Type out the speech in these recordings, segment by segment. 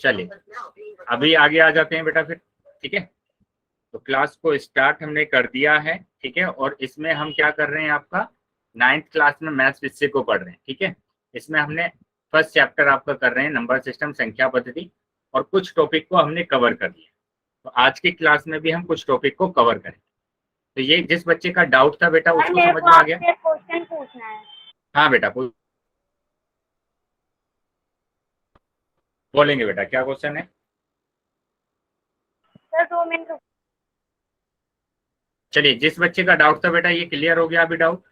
चलिए अभी आगे आ जाते हैं बेटा फिर, ठीक है। तो क्लास को स्टार्ट हमने कर दिया है, ठीक है। और इसमें हम क्या कर रहे हैं, आपका 9th क्लास में मैथ्स विषय को पढ़ रहे हैं, ठीक है। इसमें हमने फर्स्ट चैप्टर आपका कर रहे हैं नंबर सिस्टम, संख्या पद्धति, और कुछ टॉपिक को हमने कवर कर लिया। तो आज की क्लास में भी हम कुछ टॉपिक को कवर करें। तो ये जिस बच्चे का डाउट था बेटा उसको समझ में आ गया? क्वेश्चन पूछना है। हाँ बेटा बोलेंगे बेटा, क्या क्वेश्चन है? Sir 2 minute. चलिए, जिस बच्चे का डाउट था बेटा ये क्लियर हो गया अभी डाउट?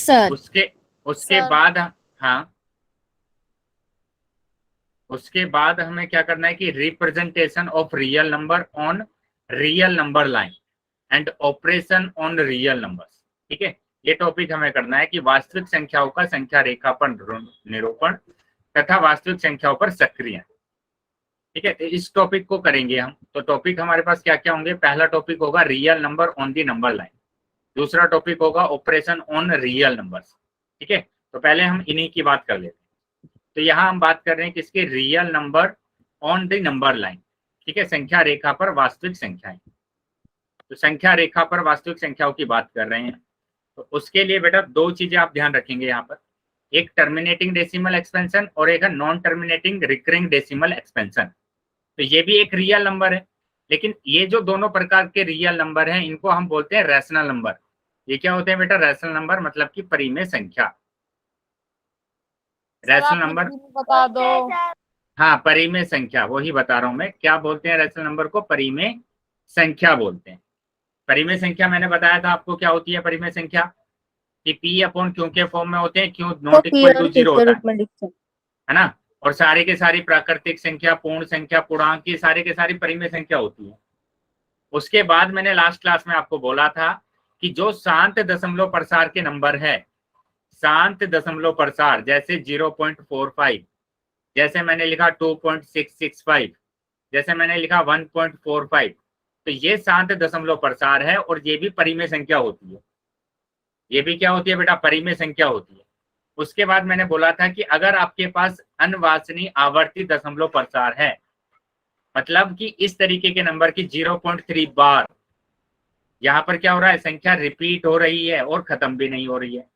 सर उसके उसके सर बाद, हाँ, उसके बाद हमें क्या करना है कि representation of real number on real number line and operation on real numbers, ठीक है। ये टॉपिक हमें करना है कि वास्तविक संख्याओं का संख्या रेखा पर निरूपण तथा वास्तविक संख्याओं पर सक्रिय, ठीक है। इस टॉपिक को करेंगे हम। तो टॉपिक हमारे पास क्या क्या होंगे? पहला टॉपिक होगा real number on the number line, दूसरा टॉपिक होगा ऑपरेशन ऑन रियल नंबर्स, ठीक है। तो पहले हम इन्हीं की बात कर लेते हैं। तो यहाँ हम बात कर रहे हैं किसके? Real number on the number line, ठीक है, संख्या रेखा पर वास्तविक संख्याएं। तो संख्या रेखा पर वास्तविक संख्याओं की बात कर रहे हैं। तो उसके लिए बेटा दो चीजें आप ध्यान रखेंगे यहाँ पर, एक टर्मिनेटिंग डेसिमल एक्सपेंशन और एक है non terminating recurring decimal expansion. तो ये भी एक रियल नंबर है, लेकिन ये जो दोनों प्रकार के रियल नंबर हैं इनको हम बोलते हैं रैशनल नंबर। ये क्या होते हैं बेटा? रैशनल नंबर मतलब कि परिमेय संख्या। रैशनल नंबर बता दो। हाँ, परिमेय संख्या, वही बता रहा हूं मैं। क्या बोलते हैं रैशनल नंबर को? परिमेय संख्या बोलते हैं। परिमेय संख्या मैंने बताया था आपको क्या होती है परिमेय संख्या, कि पी अपॉन क्यू के फॉर्म में होते हैं, क्यू तो नॉट पी इक्वल और टू क्यू जीरो के होता रूप में लिखते हैं। है ना। और सारी के सारी प्राकृतिक संख्या, पूर्ण संख्या, पूर्णांक की सारी के सारी परिमेय संख्या होती है। उसके बाद मैंने लास्ट क्लास में आपको बोला था कि जो शांत दशमलव प्रसार के नंबर है, शांत दशमलव प्रसार, जैसे 0.45, जैसे मैंने लिखा 2.665, जैसे मैंने लिखा 1.45, तो ये शांत दशमलव प्रसार है और ये भी परिमेय संख्या होती है। ये भी क्या होती है बेटा? परिमेय संख्या होती है। उसके बाद मैंने बोला था कि अगर आपके पास अनवांछनीय आवर्ती दशमलव प्रसार है, मतलब कि इस तरीके के नंबर की 0.3 बार यहाँ पर क्या हो रहा है, संख्या रिपीट हो रही है और खत्म भी नहीं हो रही है,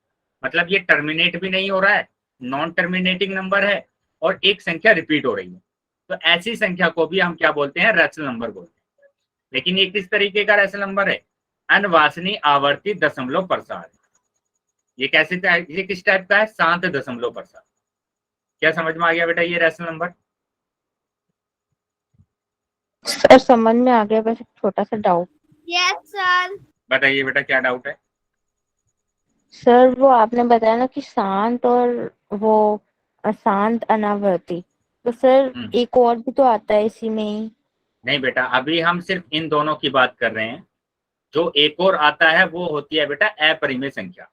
मतलब ये टर्मिनेट भी नहीं हो रहा है, नॉन टर्मिनेटिंग नंबर है, और एक संख्या रिपीट हो रही है, तो ऐसी संख्या को भी हम क्या बोलते हैं? रैशनल नंबर बोलते हैं। लेकिन ये किस तरीके का रैशनल नंबर है? अनवांछनीय आवर्ती दशमलव प्रसार। ये कैसे, ये किस टाइप का है? शांत दशमलव प्रसार। क्या समझ में आ गया बेटा ये रैशनल नंबर? सर समझ में आ गया, बस एक छोटा सा डाउट। Yes sir. बताइए बेटा क्या डाउट है? सर वो आपने बताया ना कि शांत और वो अशांत अनावर्ती, तो सर एक और भी तो आता है इसी में ही। नहीं बेटा, अभी हम सिर्फ इन दोनों की बात कर रहे हैं। जो एक और आता है वो होती है बेटा अपरिमेय संख्या।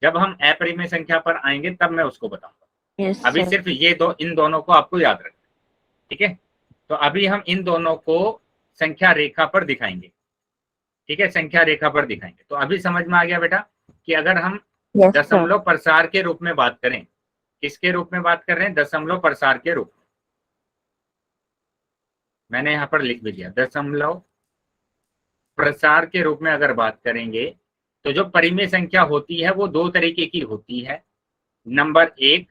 जब हम अपरिमेय संख्या पर आएंगे तब मैं उसको बताऊंगा। यस अभी सर। सिर्फ ये दो, इन दोनों को आपको याद रखना, ठीक है। तो अभी हम इन दोनों को संख्या रेखा पर दिखाएंगे, ठीक है, संख्या रेखा पर दिखाएंगे। तो अभी समझ में आ गया बेटा कि अगर हम यस सर। दशमलव प्रसार के रूप में बात करें, किसके रूप में बात कर रहे हैं? दशमलव प्रसार के रूप में। मैंने यहाँ पर लिख भी दिया, दशमलव प्रसार के रूप में अगर बात करेंगे तो जो परिमेय संख्या होती है वो दो तरीके की होती है। नंबर एक,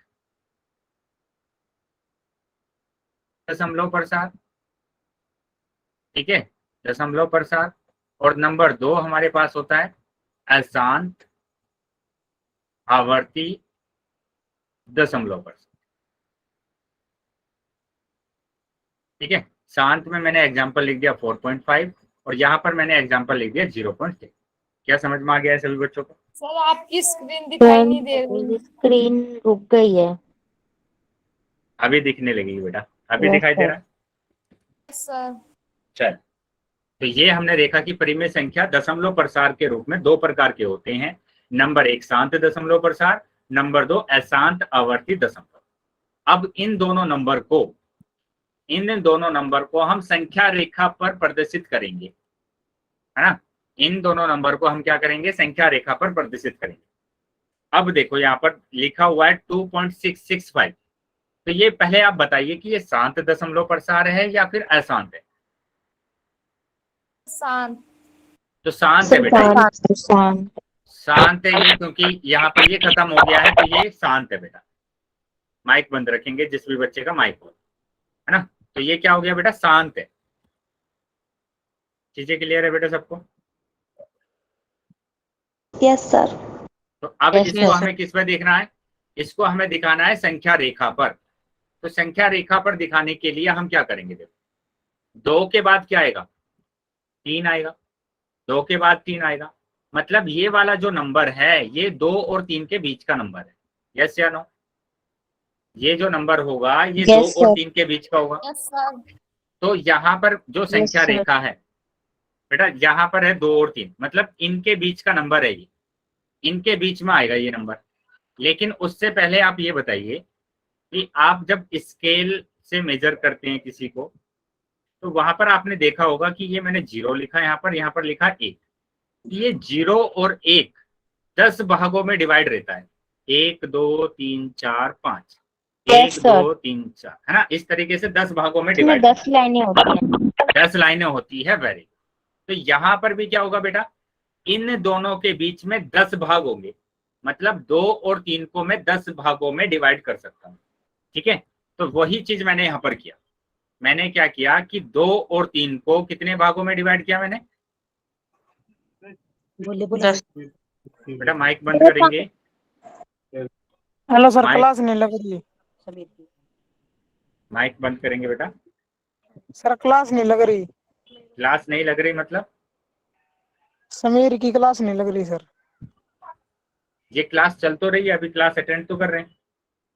दशमलव प्रसार, ठीक है, दशमलव प्रसार। और नंबर दो हमारे पास होता है अशांत आवर्ती दशमलव प्रसार, ठीक है। शांत में मैंने एग्जांपल लिख दिया 4.5 और यहाँ पर मैंने एग्जांपल लिख दिया 0.6। क्या समझ में आ गया है सभी बच्चों को? सर आपकी स्क्रीन दिखाई नहीं दे रही। स्क्रीन रुक गई है। अभी दिखने लगेगी बेटा, अभी यस दिखाई दे सर। रहा है? सर चल, तो ये हमने देखा कि परिमेय संख्या दशमलव प्रसार के रूप में दो प्रकार के होते हैं। नंबर एक शांत दशमलव प्रसार, नंबर दो अशांत आवर्ती दशमलव। अब इन दोनों नंबर को हम संख्या रेखा पर प्रदर्शित करेंगे, है ना। इन दोनों नंबर को हम क्या करेंगे? संख्या रेखा पर प्रदर्शित करेंगे। अब देखो यहाँ पर लिखा हुआ है 2.665, तो ये पहले आप बताइए कि ये शांत दशमलव प्रसार है या फिर अशांत है? शांत। तो शांत है बेटा, शांत शांत। शांत है ये, क्योंकि यहाँ पर ये खत्म हो गया है, तो ये शांत है बेटा। माइक बंद रखेंगे जिस भी बच्चे का माइक हो, है ना। तो ये क्या हो गया बेटा, शांत है। चीजें क्लियर है बेटा सबको? Yes sir. तो अब Yes, इसको sir. हमें किस पर देखना है? इसको हमें दिखाना है संख्या रेखा पर। तो संख्या रेखा पर दिखाने के लिए हम क्या करेंगे? देखो, 2 के बाद क्या आएगा? 3 आएगा। 2 के बाद 3 आएगा, मतलब ये वाला जो नंबर है ये 2 और 3 के बीच का नंबर है। यस या नो? ये जो नंबर होगा ये Yes, 2 और sir. 3 के बीच का होगा। Yes sir. तो यहाँ पर जो Yes, संख्या sir. रेखा है बेटा, यहाँ पर है 2 और 3, मतलब इनके बीच का नंबर है ये, इनके बीच में आएगा ये नंबर। लेकिन उससे पहले आप ये बताइए कि आप जब स्केल से मेजर करते हैं किसी को, तो वहां पर आपने देखा होगा कि ये मैंने 0 लिखा है यहाँ पर लिखा 1। ये 0 और 1 10 भागों में डिवाइड रहता है। 1 2 3 4 5, Yes, 1 sir. 2 3 4, है ना। इस तरीके से 10 भागों में इसमें डिवाइड 10 लाइनें होती हैं। 10 लाइनें होती है। वेरी। तो यहाँ पर भी क्या होगा बेटा, इन दोनों के बीच में 10 भाग होंगे, मतलब 2 और 3 को मैं 10 भागों में डिवाइड कर सकता हूँ। ठीक है, तो वही चीज मैंने यहाँ पर किया। मैंने क्या किया कि 2 और 3 को कितने भागों में डिवाइड किया मैंने? बेटा माइक बंद करेंगे। हेलो सर, माइक क्लास नहीं लग रही। माइक बंद करेंगे बेटा। सर क्लास नहीं लग रही। क्लास नहीं लग रही मतलब? समीर की क्लास नहीं लग रही सर। ये क्लास चल तो रही है, अभी क्लास अटेंड तो कर रहे हैं।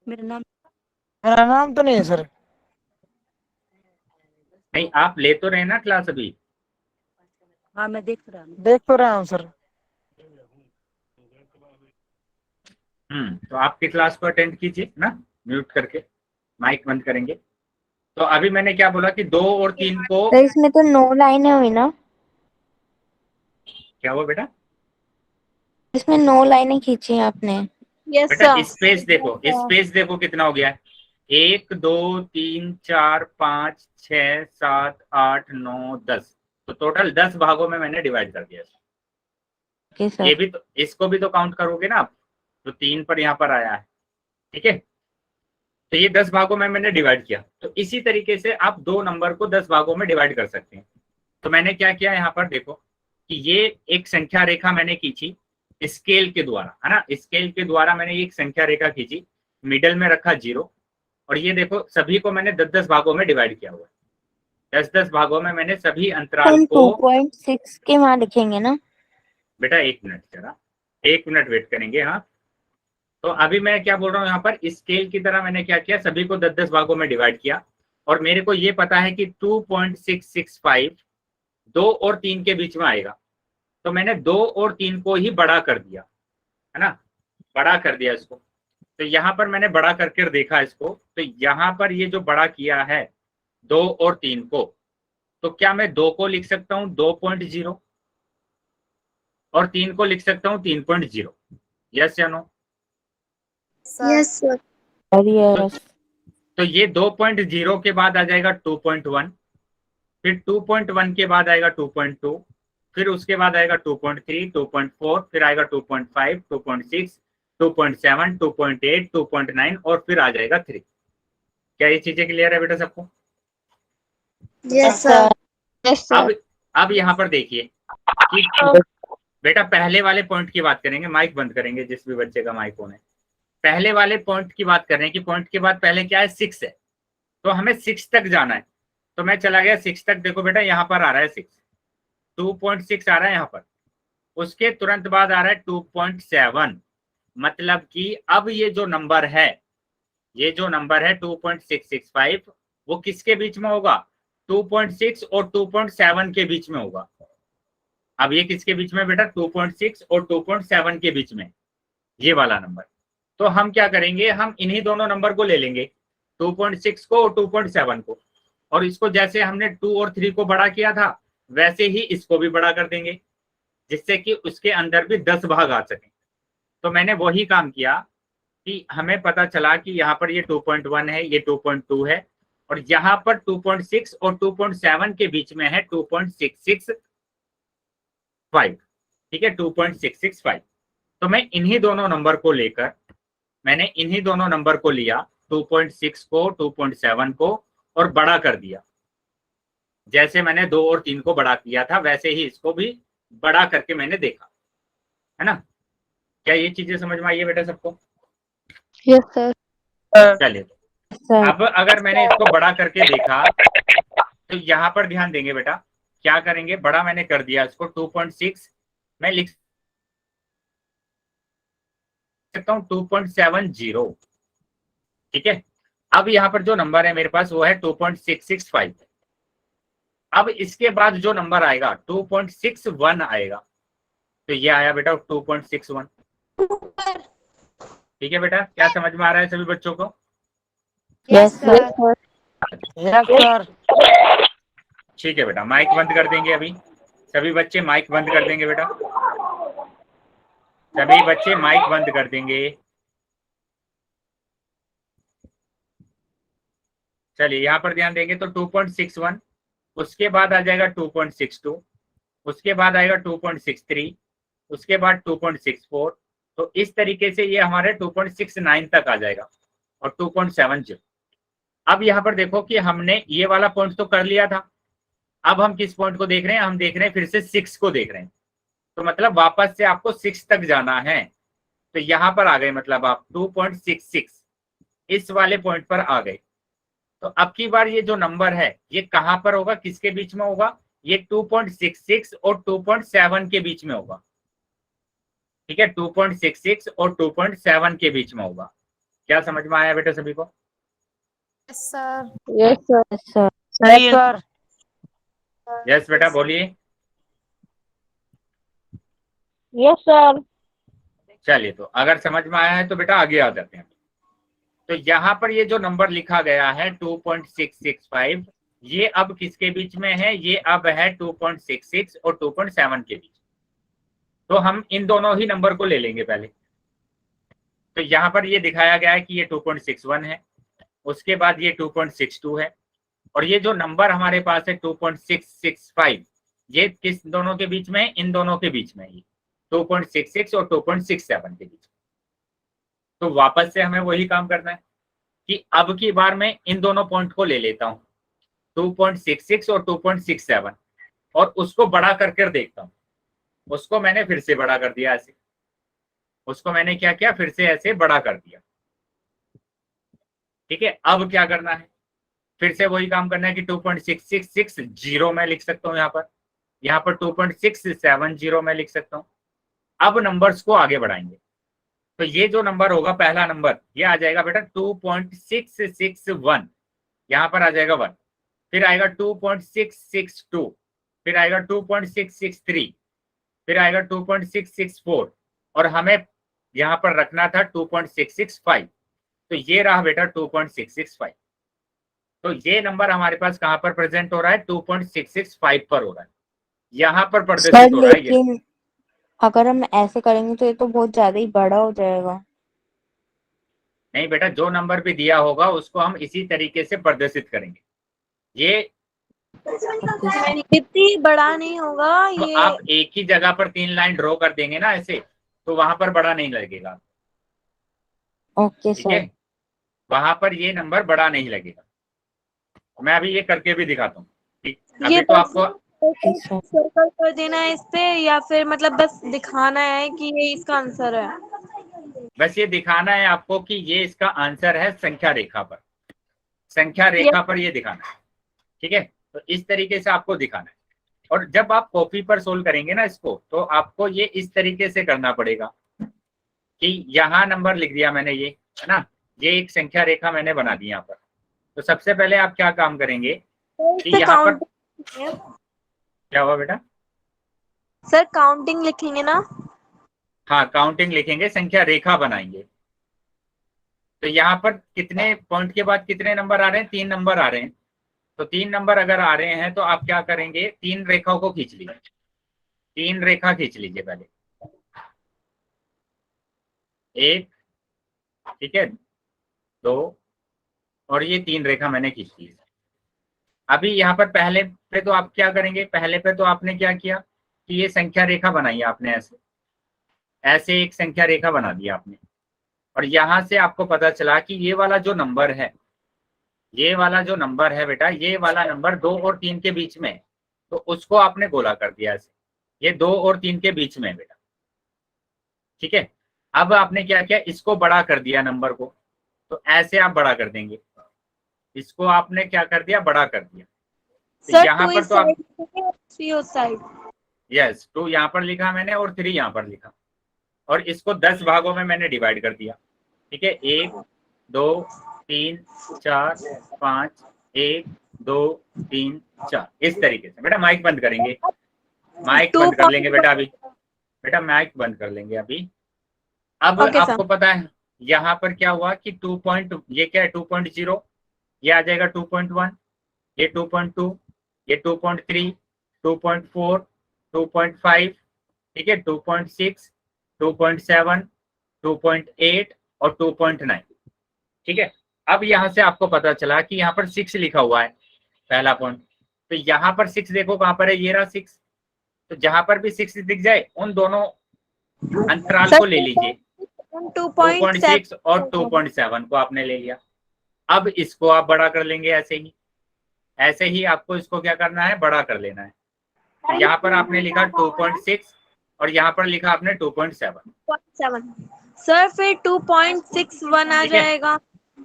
मेरा नाम तो नहीं है सर। नहीं, आप ले तो रहे ना क्लास अभी? हाँ मैं देख रहा हूँ सर। तो आपकी क्लास को अटेंड कीजिए ना, म्यूट करके। माइक बंद करेंगे। तो अभी मैंने क्या बोला कि 2 और 3 को, तो इसमें तो 9 लाइनें हुई ना? क्या हुआ बेटा? इसमें 9 लाइनें खींची हैं आपने। यस बेटा सर। स्पेस देखो, स्पेस देखो कितना हो गया है। 1 2 3 4 5 6 7 8 9 10, तो टोटल 10 भागों में मैंने डिवाइड कर दिया। ओके ये सर। भी तो, इसको भी तो काउंट करोगे ना आप, तो 3 पर यहाँ पर आया है। ठीक है, तो ये 10 भागों में मैंने डिवाइड किया। तो इसी तरीके से आप 2 नंबर को 10 भागों में डिवाइड कर सकते हैं। तो मैंने क्या किया यहाँ पर देखो कि ये एक संख्या रेखा मैंने खींची स्केल के द्वारा, है ना। स्केल के द्वारा मैंने एक संख्या रेखा खींची, मिडल में रखा 0, और ये देखो सभी को मैंने 10-10 भागों में डिवाइड किया हुआ है। 10-10 भागों में मैंने सभी अंतराल हम को। 2.6 के वहां लिखेंगे ना? बेटा 1 मिनट, जरा 1 मिनट वेट करेंगे। हाँ, तो अभी मैं क्या बोल रहा हूँ, यहाँ पर स्केल की तरह मैंने क्या किया, सभी को 10-10 भागों में डिवाइड किया। और मेरे को ये पता है कि 2.665 2 और 3 के बीच में आएगा, तो मैंने 2 और 3 को ही बड़ा कर दिया, है ना, बड़ा कर दिया इसको। तो यहाँ पर मैंने बड़ा करके देखा इसको, तो यहाँ पर ये जो बड़ा किया है 2 और 3 को, तो क्या मैं 2 को लिख सकता हूँ 2.0 और 3 को लिख सकता हूँ 3.0? यस या नो? Yes sir. यस। तो ये 2.0 के बाद आ जाएगा 2.1, फिर 2.1 के बाद आएगा 2.2, फिर उसके बाद आएगा 2.3, 2.4, फिर आएगा 2.5, 2.6, 2.7, 2.8, 2.9 और फिर आ जाएगा 3। क्या ये चीजें क्लियर है बेटा सबको? Yes sir. यस अब यहाँ पर देखिए कि बेटा पहले वाले पॉइंट की बात करेंगे। माइक बंद करेंगे जिस भी बच्चे का माइक ऑन है। पहले वाले पॉइंट की बात कर रहे हैं कि पॉइंट के बाद पहले क्या है, 6 है, तो हमें 6 तक जाना है। तो मैं चला गया 6 तक। देखो बेटा यहाँ पर आ रहा है 6, 2.6 आ रहा है यहाँ पर, उसके तुरंत बाद आ रहा है 2.7, मतलब कि अब ये जो नंबर है, ये जो नंबर है 2.665, वो किसके बीच में होगा? 2.6 और 2.7 के बीच में होगा। अब ये किसके बीच में बेटा? 2.6 और 2.7 के बीच में, ये वाला नंबर। तो हम क्या करेंगे, हम इन्हीं दोनों नंबर को ले लेंगे, 2.6 को और 2.7 को, और इसको जैसे हमने 2 और 3 को बड़ा किया था वैसे ही इसको भी बड़ा कर देंगे, जिससे कि उसके अंदर भी 10 भाग आ सके। तो मैंने वही काम किया कि हमें पता चला कि यहाँ पर ये 2.1 है, ये 2.2 है, और यहाँ पर 2.6 और 2.7 के बीच में है 2.665, ठीक है, 2.665। तो मैं इन्हीं दोनों नंबर को लेकर, मैंने इन्हीं दोनों नंबर को लिया, 2.6 को, 2.7 को, और बड़ा कर दिया। जैसे मैंने 2 और 3 को बड़ा किया था वैसे ही इसको भी बड़ा करके मैंने देखा, है ना। क्या ये चीजें समझ में आई है बेटा सबको? Yes sir. चलिए, सर अब अगर मैंने इसको बड़ा करके देखा तो यहाँ पर ध्यान देंगे बेटा, क्या करेंगे, बड़ा मैंने कर दिया इसको, 2.6 मैं लिख सकता हूँ 2.70, ठीक है। अब यहाँ पर जो नंबर है मेरे पास वो है 2.665। अब इसके बाद जो नंबर आएगा 2.61 आएगा, तो ये आया बेटा 2.61, ठीक है बेटा। क्या समझ में आ रहा है सभी बच्चों को? Yes sir. Sir. Yes sir. ठीक है बेटा, माइक बंद कर देंगे अभी, सभी बच्चे माइक बंद कर देंगे बेटा, सभी बच्चे माइक बंद कर देंगे। चलिए यहाँ पर ध्यान देंगे तो 2.61, उसके बाद आ जाएगा 2.62, उसके बाद आएगा 2.63, उसके बाद 2.64, तो इस तरीके से ये हमारे 2.69 तक आ जाएगा, और 2.70। अब यहाँ पर देखो कि हमने ये वाला पॉइंट तो कर लिया था, अब हम किस पॉइंट को देख रहे हैं, हम देख रहे हैं फिर से 6 को देख रहे हैं, तो मतलब वापस से आपको 6 तक जाना है। तो यहाँ पर आ गए, मतलब आप 2.66 इस वाले पॉइंट पर आ गए। तो अब की बार ये जो नंबर है ये कहां पर होगा, किसके बीच में होगा, ये 2.66 और 2.7 के बीच में होगा, ठीक है, 2.66 और 2.7 के बीच में होगा। क्या समझ में आया बेटा सभी को? Yes sir. Yes sir. Sir सही है सर। यस बेटा बोलिए। Yes sir. चलिए, तो अगर समझ में आया है तो बेटा आगे आ जाते हैं। तो यहाँ पर ये जो नंबर लिखा गया है 2.665, ये अब किसके बीच में है, ये अब है 2.66 और 2.7 के बीच। तो हम इन दोनों ही नंबर को ले लेंगे पहले। तो यहाँ पर ये दिखाया गया है कि ये 2.61 है, उसके बाद ये 2.62 है, और ये जो नंबर हमारे पास है 2.665, ये किस दोनों के बीच में है, इन दोनों के बीच में, ये 2.66 और 2.67 के बीच। तो वापस से हमें वही काम करना है कि अब की बार मैं इन दोनों पॉइंट को ले लेता हूँ, 2.66 और 2.67, और उसको बड़ा करके देखता हूँ। उसको मैंने फिर से बड़ा कर दिया ऐसे, उसको मैंने क्या किया, फिर से ऐसे बड़ा कर दिया, ठीक है। अब क्या करना है, फिर से वही काम करना है कि 2.660 मैं लिख सकता हूँ, यहाँ पर 2.670 मैं लिख सकता हूँ। अब नंबर्स को आगे बढ़ाएंगे, तो ये जो नंबर होगा पहला नंबर, ये आ जाएगा बेटा 2.661, यहाँ पर आ जाएगा 1, फिर आएगा 2.662, फिर आएगा 2.663, फिर आएगा 2.664, और हमें यहाँ पर रखना था 2.665, तो ये रहा बेटा 2.665। तो ये नंबर हमारे पास कहाँ पर प्रेजेंट हो रहा है, 2.665 पर हो रहा है, यहाँ पर प्रदर्शित हो रहा है ये। लेकिन अगर हम ऐसे करेंगे तो ये तो बहुत ज्यादा ही बड़ा हो जाएगा। नहीं बेटा, जो नंबर भी दिया होगा उसको हम इसी तरीके से प्रदर्शित करेंगे। ये इतनी बड़ा नहीं होगा तो ये। आप एक ही जगह पर 3 लाइन ड्रॉ कर देंगे ना ऐसे, तो वहां पर बड़ा नहीं लगेगा, ओके ठीक है, सर। वहां पर ये नंबर बड़ा नहीं लगेगा। मैं अभी ये करके भी दिखाता हूँ, ठीक। ये अभी तो आपको सर्कल कर देना है इस पे, या फिर मतलब बस दिखाना है कि ये इसका आंसर है? बस ये दिखाना है आपको कि ये इसका आंसर है संख्या रेखा पर, संख्या रेखा पर ये दिखाना है, ठीक है। तो इस तरीके से आपको दिखाना है, और जब आप कॉपी पर सोल्व करेंगे ना इसको, तो आपको ये इस तरीके से करना पड़ेगा कि यहाँ नंबर लिख दिया मैंने, ये है ना, ये एक संख्या रेखा मैंने बना दी यहाँ पर। तो सबसे पहले आप क्या काम करेंगे कि यहाँ पर क्या हुआ बेटा, सर काउंटिंग लिखेंगे ना? हाँ काउंटिंग लिखेंगे, संख्या रेखा बनाएंगे। तो यहाँ पर कितने पॉइंट के बाद कितने नंबर आ रहे हैं, 3 नंबर आ रहे हैं। तो 3 नंबर अगर आ रहे हैं तो आप क्या करेंगे, 3 रेखाओं को खींच लीजिए, 3 रेखा खींच लीजिए पहले, 1 ठीक है, 2 और ये 3 रेखा मैंने खींची है। अभी यहाँ पर पहले पे तो आप क्या करेंगे, पहले पे तो आपने क्या किया कि ये संख्या रेखा बनाई आपने, ऐसे ऐसे एक संख्या रेखा बना दिया आपने, और यहां से आपको पता चला कि ये वाला जो नंबर है, ये वाला जो नंबर है बेटा, ये वाला नंबर 2 और 3 के बीच में है, तो उसको आपने गोला कर दिया ऐसे, ये 2 और 3 के बीच में है बेटा। ठीक है, अब आपने क्या किया, इसको बड़ा कर दिया नंबर को, तो ऐसे आप बड़ा कर देंगे, इसको आपने क्या कर दिया, बड़ा कर दिया। तो सर यहाँ 2 पर इस तो आप, साइड और 3 उस साइड। यस, 2 यहाँ पर लिखा मैंने और 3 यहाँ पर लिखा, और इसको 10 भागों में मैंने डिवाइड कर दिया। ठीक है, 1 2 3 4 5, 1 2 3 4, इस तरीके से। बेटा माइक बंद करेंगे, माइक बंद कर लेंगे बेटा अभी, बेटा माइक बंद कर लेंगे अभी। अब ओके सर। आपको पता है यहाँ पर क्या हुआ कि 2 पॉइंट, ये क्या है 2.0, ये आ जाएगा 2.1, ये 2.2, ये 2.3, 2.4, 2.5, ठीक है, 2.6, 2.7, 2.8 और 2.9। ठीक है, अब यहाँ से आपको पता चला कि यहाँ पर 6 लिखा हुआ है, पहला पॉइंट। तो यहाँ पर 6 देखो कहाँ पर है, ये रहा 6। तो जहां पर भी 6 दिख जाए उन दोनों अंतराल को ले लीजिए, 2.6 और 2.7 को आपने ले लिया। अब इसको आप बड़ा कर लेंगे ऐसे ही, ऐसे ही आपको इसको क्या करना है, बड़ा कर लेना है। तो यहाँ पर आपने लिखा 2.6 और यहाँ पर लिखा आपने 2.7। सर फिर 2.61 आ ठीक है? जाएगा।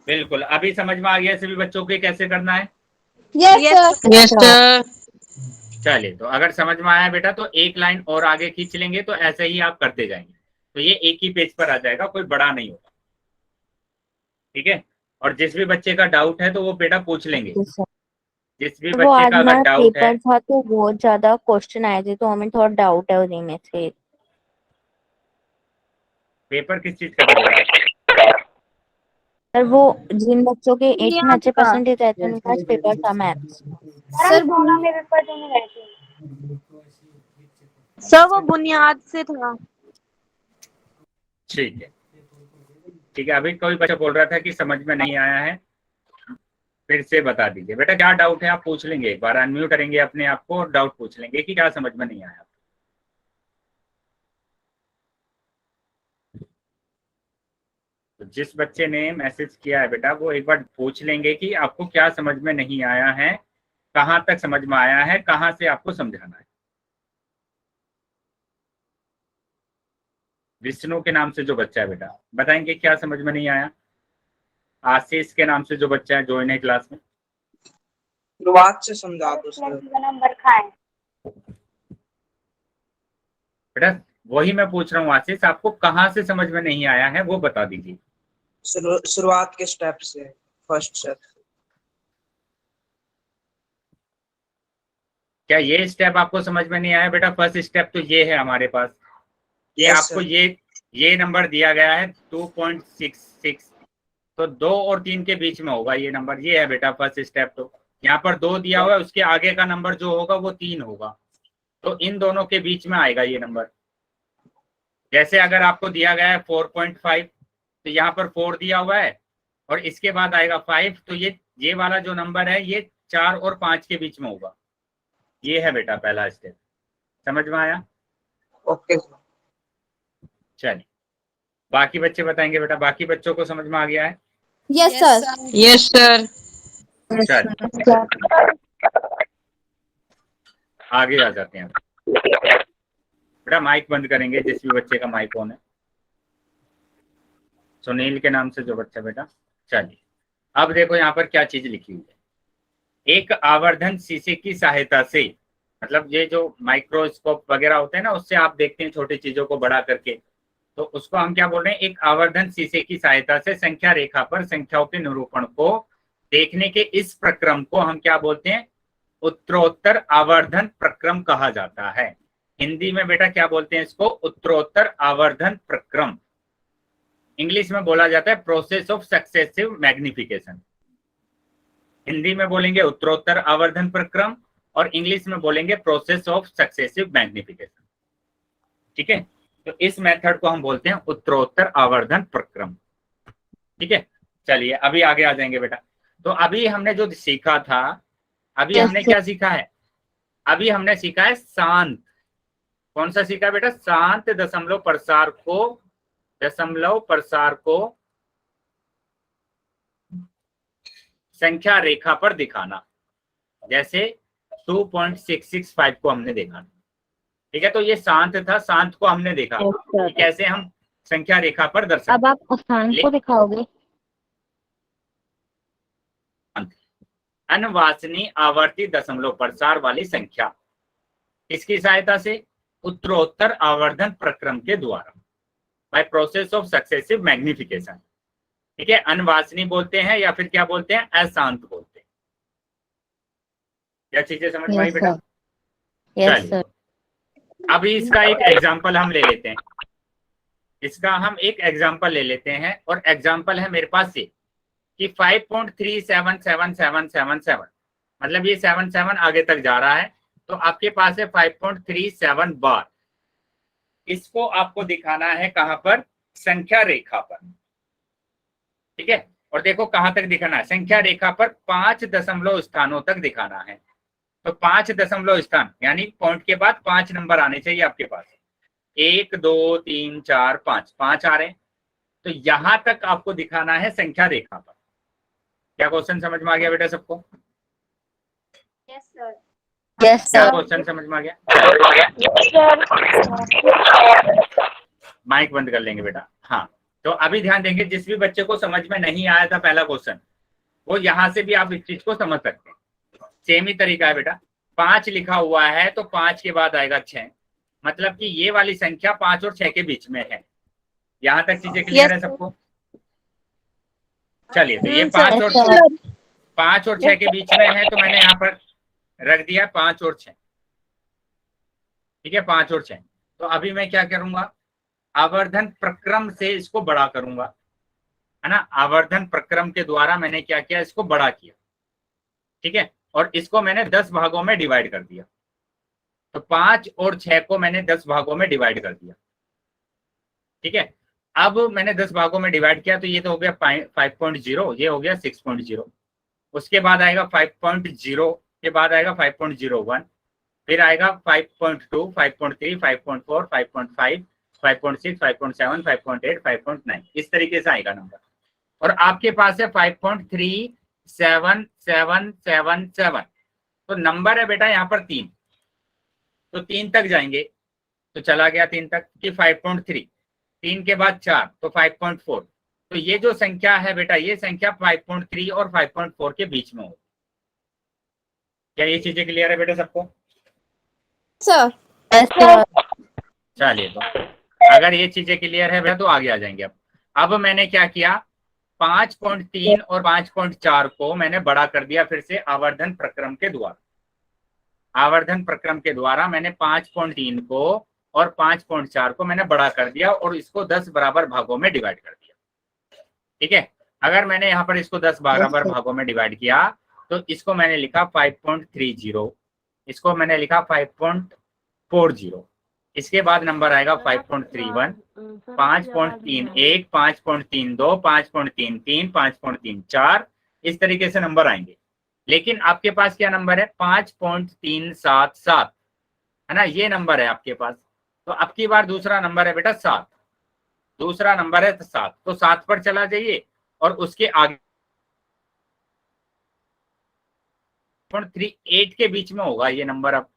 बिल्कुल, अभी समझ में आ गया सभी बच्चों को कैसे करना है। Yes sir. चलिए, तो अगर समझ में आया बेटा तो एक लाइन और आगे खींच लेंगे, तो ऐसे ही आप करते जाएंगे, तो ये एक ही पेज पर आ जाएगा, कोई बड़ा नहीं होगा। ठीक है, और जिस भी बच्चे का डाउट है तो वो बेटा पूछ लेंगे, जिस भी वो बच्चे आज का अगर ना डाउट है। पेपर था तो बहुत ज्यादा क्वेश्चन आए थे, तो हमें थोड़ा डाउट है उन्हीं में से। पेपर किस चीज का था? सर वो जिन बच्चों के 8 में अच्छे परसेंटेज आए थे उनका आज पेपर था मैथ्स। सर सर वो बुनियाद से था। ठीक है, ठीक है, अभी कोई बच्चा बोल रहा था कि समझ में नहीं आया है, फिर से बता दीजिए बेटा, क्या डाउट है आप पूछ लेंगे, एक बार अनम्यूट करेंगे अपने आप को और डाउट पूछ लेंगे कि क्या समझ में नहीं आया। तो जिस बच्चे ने मैसेज किया है बेटा वो एक बार पूछ लेंगे कि आपको क्या समझ में नहीं आया है, कहाँ तक समझ में आया है, कहाँ से आपको समझाना है। विष्णु के नाम से जो बच्चा है बेटा, बताएंगे क्या समझ में नहीं आया। आशीष के नाम से जो बच्चा है ज्वाइन है क्लास में, शुरुआत से समझा दो सर। बेटा वही मैं पूछ रहा हूँ आशीष, आपको कहाँ से समझ में नहीं आया है वो बता दीजिए। शुरुआत के स्टेप से, फर्स्ट स्टेप। क्या ये स्टेप आपको समझ में नहीं आया बेटा? फर्स्ट स्टेप तो ये है हमारे पास, ये आपको ये नंबर दिया गया है 2.66, तो 2 और 3 के बीच में होगा ये नंबर, ये है बेटा फर्स्ट स्टेप। तो यहाँ पर 2 दिया हुआ है, उसके आगे का नंबर जो होगा वो 3 होगा, तो इन दोनों के बीच में आएगा ये नंबर। जैसे अगर आपको दिया गया है 4.5, तो यहाँ पर 4 दिया हुआ है और इसके बाद आएगा 5, तो ये वाला जो नंबर है ये 4 और 5 के बीच में होगा। ये है बेटा पहला स्टेप, समझ में आया? Okay sir. चलिए, बाकी बच्चे बताएंगे बेटा, बाकी बच्चों को समझ में आ गया है? Yes sir. Yes sir. चलिए आगे आ जाते हैं बेटा, माइक बंद करेंगे जिस भी बच्चे का माइक ऑन है। सुनील के नाम से जो बच्चा बेटा, चलिए अब देखो यहाँ पर क्या चीज लिखी हुई है। एक आवर्धन शीशे की सहायता से, मतलब ये जो माइक्रोस्कोप वगैरह होते हैं ना, उससे आप देखते हैं छोटी चीजों को बड़ा करके, तो उसको हम क्या बोल रहे हैं, एक आवर्धन शीशे की सहायता से संख्या रेखा पर संख्याओं के निरूपण को देखने के इस प्रक्रम को हम क्या बोलते हैं, उत्तरोत्तर आवर्धन प्रक्रम कहा जाता है। हिंदी में बेटा क्या बोलते हैं इसको, उत्तरोत्तर आवर्धन प्रक्रम। इंग्लिश में बोला जाता है process of successive magnification. Hindi में बोलेंगे उत्तरोत्तर आवर्धन प्रक्रम और इंग्लिश में बोलेंगे प्रोसेस ऑफ सक्सेसिव मैग्निफिकेशन। ठीक है, तो इस मेथड को हम बोलते हैं उत्तरोत्तर आवर्धन प्रक्रम। ठीक है, चलिए अभी आगे आ जाएंगे बेटा। तो अभी हमने जो सीखा था, अभी हमने क्या सीखा है, अभी हमने सीखा है शांत। कौन सा सीखा बेटा? शांत दशमलव प्रसार को संख्या रेखा पर दिखाना। जैसे 2.665 को हमने देखा, ठीक है, तो ये शांत था, शांत को हमने देखा कि कैसे हम संख्या रेखा पर दर्शाते। अब आप स्थान को दिखाओगे। अनवांछनीय आवर्ती दशमलव प्रसार वाली संख्या इसकी सहायता से उत्तरोत्तर आवर्धन प्रक्रम के द्वारा, by process of successive magnification. ठीक है, अनवांछनीय बोलते हैं या फिर क्या बोलते हैं, अशांत बोलते हैं। क्या चीजें समझ में आई बेटा? यस चलिए, सर। अभी इसका एक एग्जाम्पल हम ले लेते हैं। इसका हम एक एग्जाम्पल ले लेते हैं, और एग्जाम्पल है मेरे पास ये कि 5.37777, मतलब ये 77 आगे तक जा रहा है, तो आपके पास है 5.37 बार। इसको आपको दिखाना है कहां पर? संख्या रेखा पर। ठीक है, और देखो कहां तक दिखाना है, संख्या रेखा पर 5 दशमलव स्थानों तक दिखाना है। तो 5 दशमलव स्थान यानी पॉइंट के बाद 5 नंबर आने चाहिए आपके पास। 1 2 3 4 5, 5 आ रहे हैं, तो यहां तक आपको दिखाना है संख्या रेखा पर। क्या क्वेश्चन समझ में आ गया बेटा सबको? Yes sir. यस क्या सर। क्वेश्चन समझ में आ गया? माइक बंद कर लेंगे बेटा। हाँ, तो अभी ध्यान देंगे, जिस भी बच्चे को समझ में नहीं आया था पहला क्वेश्चन, वो यहां से भी आप इस चीज को समझ सकते हैं। सेम ही तरीका है बेटा। 5 लिखा हुआ है तो 5 के बाद आएगा 6, मतलब कि ये वाली संख्या 5 और 6 के बीच में है। यहां तक चीजें क्लियर है सबको? चलिए, तो ये 5 और 6 के बीच में है, तो मैंने यहाँ पर रख दिया 5 और 6। ठीक है, 5 और 6। तो अभी मैं क्या करूंगा, आवर्धन प्रक्रम से इसको बड़ा करूंगा, है ना। आवर्धन प्रक्रम के द्वारा मैंने क्या किया, इसको बड़ा किया। ठीक है, और इसको मैंने 10 भागों में डिवाइड कर दिया। तो 5 और 6 को मैंने 10 भागों में डिवाइड कर दिया। ठीक है, अब मैंने 10 भागों में डिवाइड किया, तो ये तो हो गया 5.0, ये हो गया 6.0। उसके बाद आएगा 5.0 के बाद आएगा 5.01, फिर आएगा 5.2, 5.3, 5.4, 5.5, 5.6, 5.7, 5.8, 5.9, इस तरीके से आएगा नंबर। और आपके पास है 5.37777। तो नंबर है बेटा यहाँ पर 3, तो 3 तक जाएंगे, तो चला गया 3 तक कि 5.3, 3 के बाद 4 तो 5.4। तो ये जो संख्या है बेटा, ये संख्या 5.3 और 5.4 के बीच में हो। क्या ये चीजें क्लियर है बेटा सबको? सर। Yes sir. चलिए, तो अगर ये चीजें क्लियर है बेटा तो आगे आ जाएंगे। अब मैंने क्या किया, 5.3 और 5.4 को मैंने बड़ा कर दिया फिर से आवर्धन प्रक्रम के द्वारा। आवर्धन प्रक्रम के द्वारा मैंने 5.3 को और 5.4 को मैंने बड़ा कर दिया और इसको 10 बराबर भागों में डिवाइड कर दिया। ठीक है, अगर मैंने यहाँ पर इसको 10 बराबर भागों में डिवाइड किया, तो इसको मैंने लिखा 5.30, इसको मैंने लिखा 5.40, इसके बाद नंबर आएगा 5.31, 5.31, 5.32, 5.33, 5.34, इस तरीके से नंबर आएंगे। लेकिन आपके पास क्या नंबर है, 5.377, है ना, ये नंबर है आपके पास। तो अब की बार दूसरा नंबर है बेटा 7, दूसरा नंबर है 7, तो 7 पर चला जाइए और उसके आगे 38 के बीच में होगा ये नंबर। अब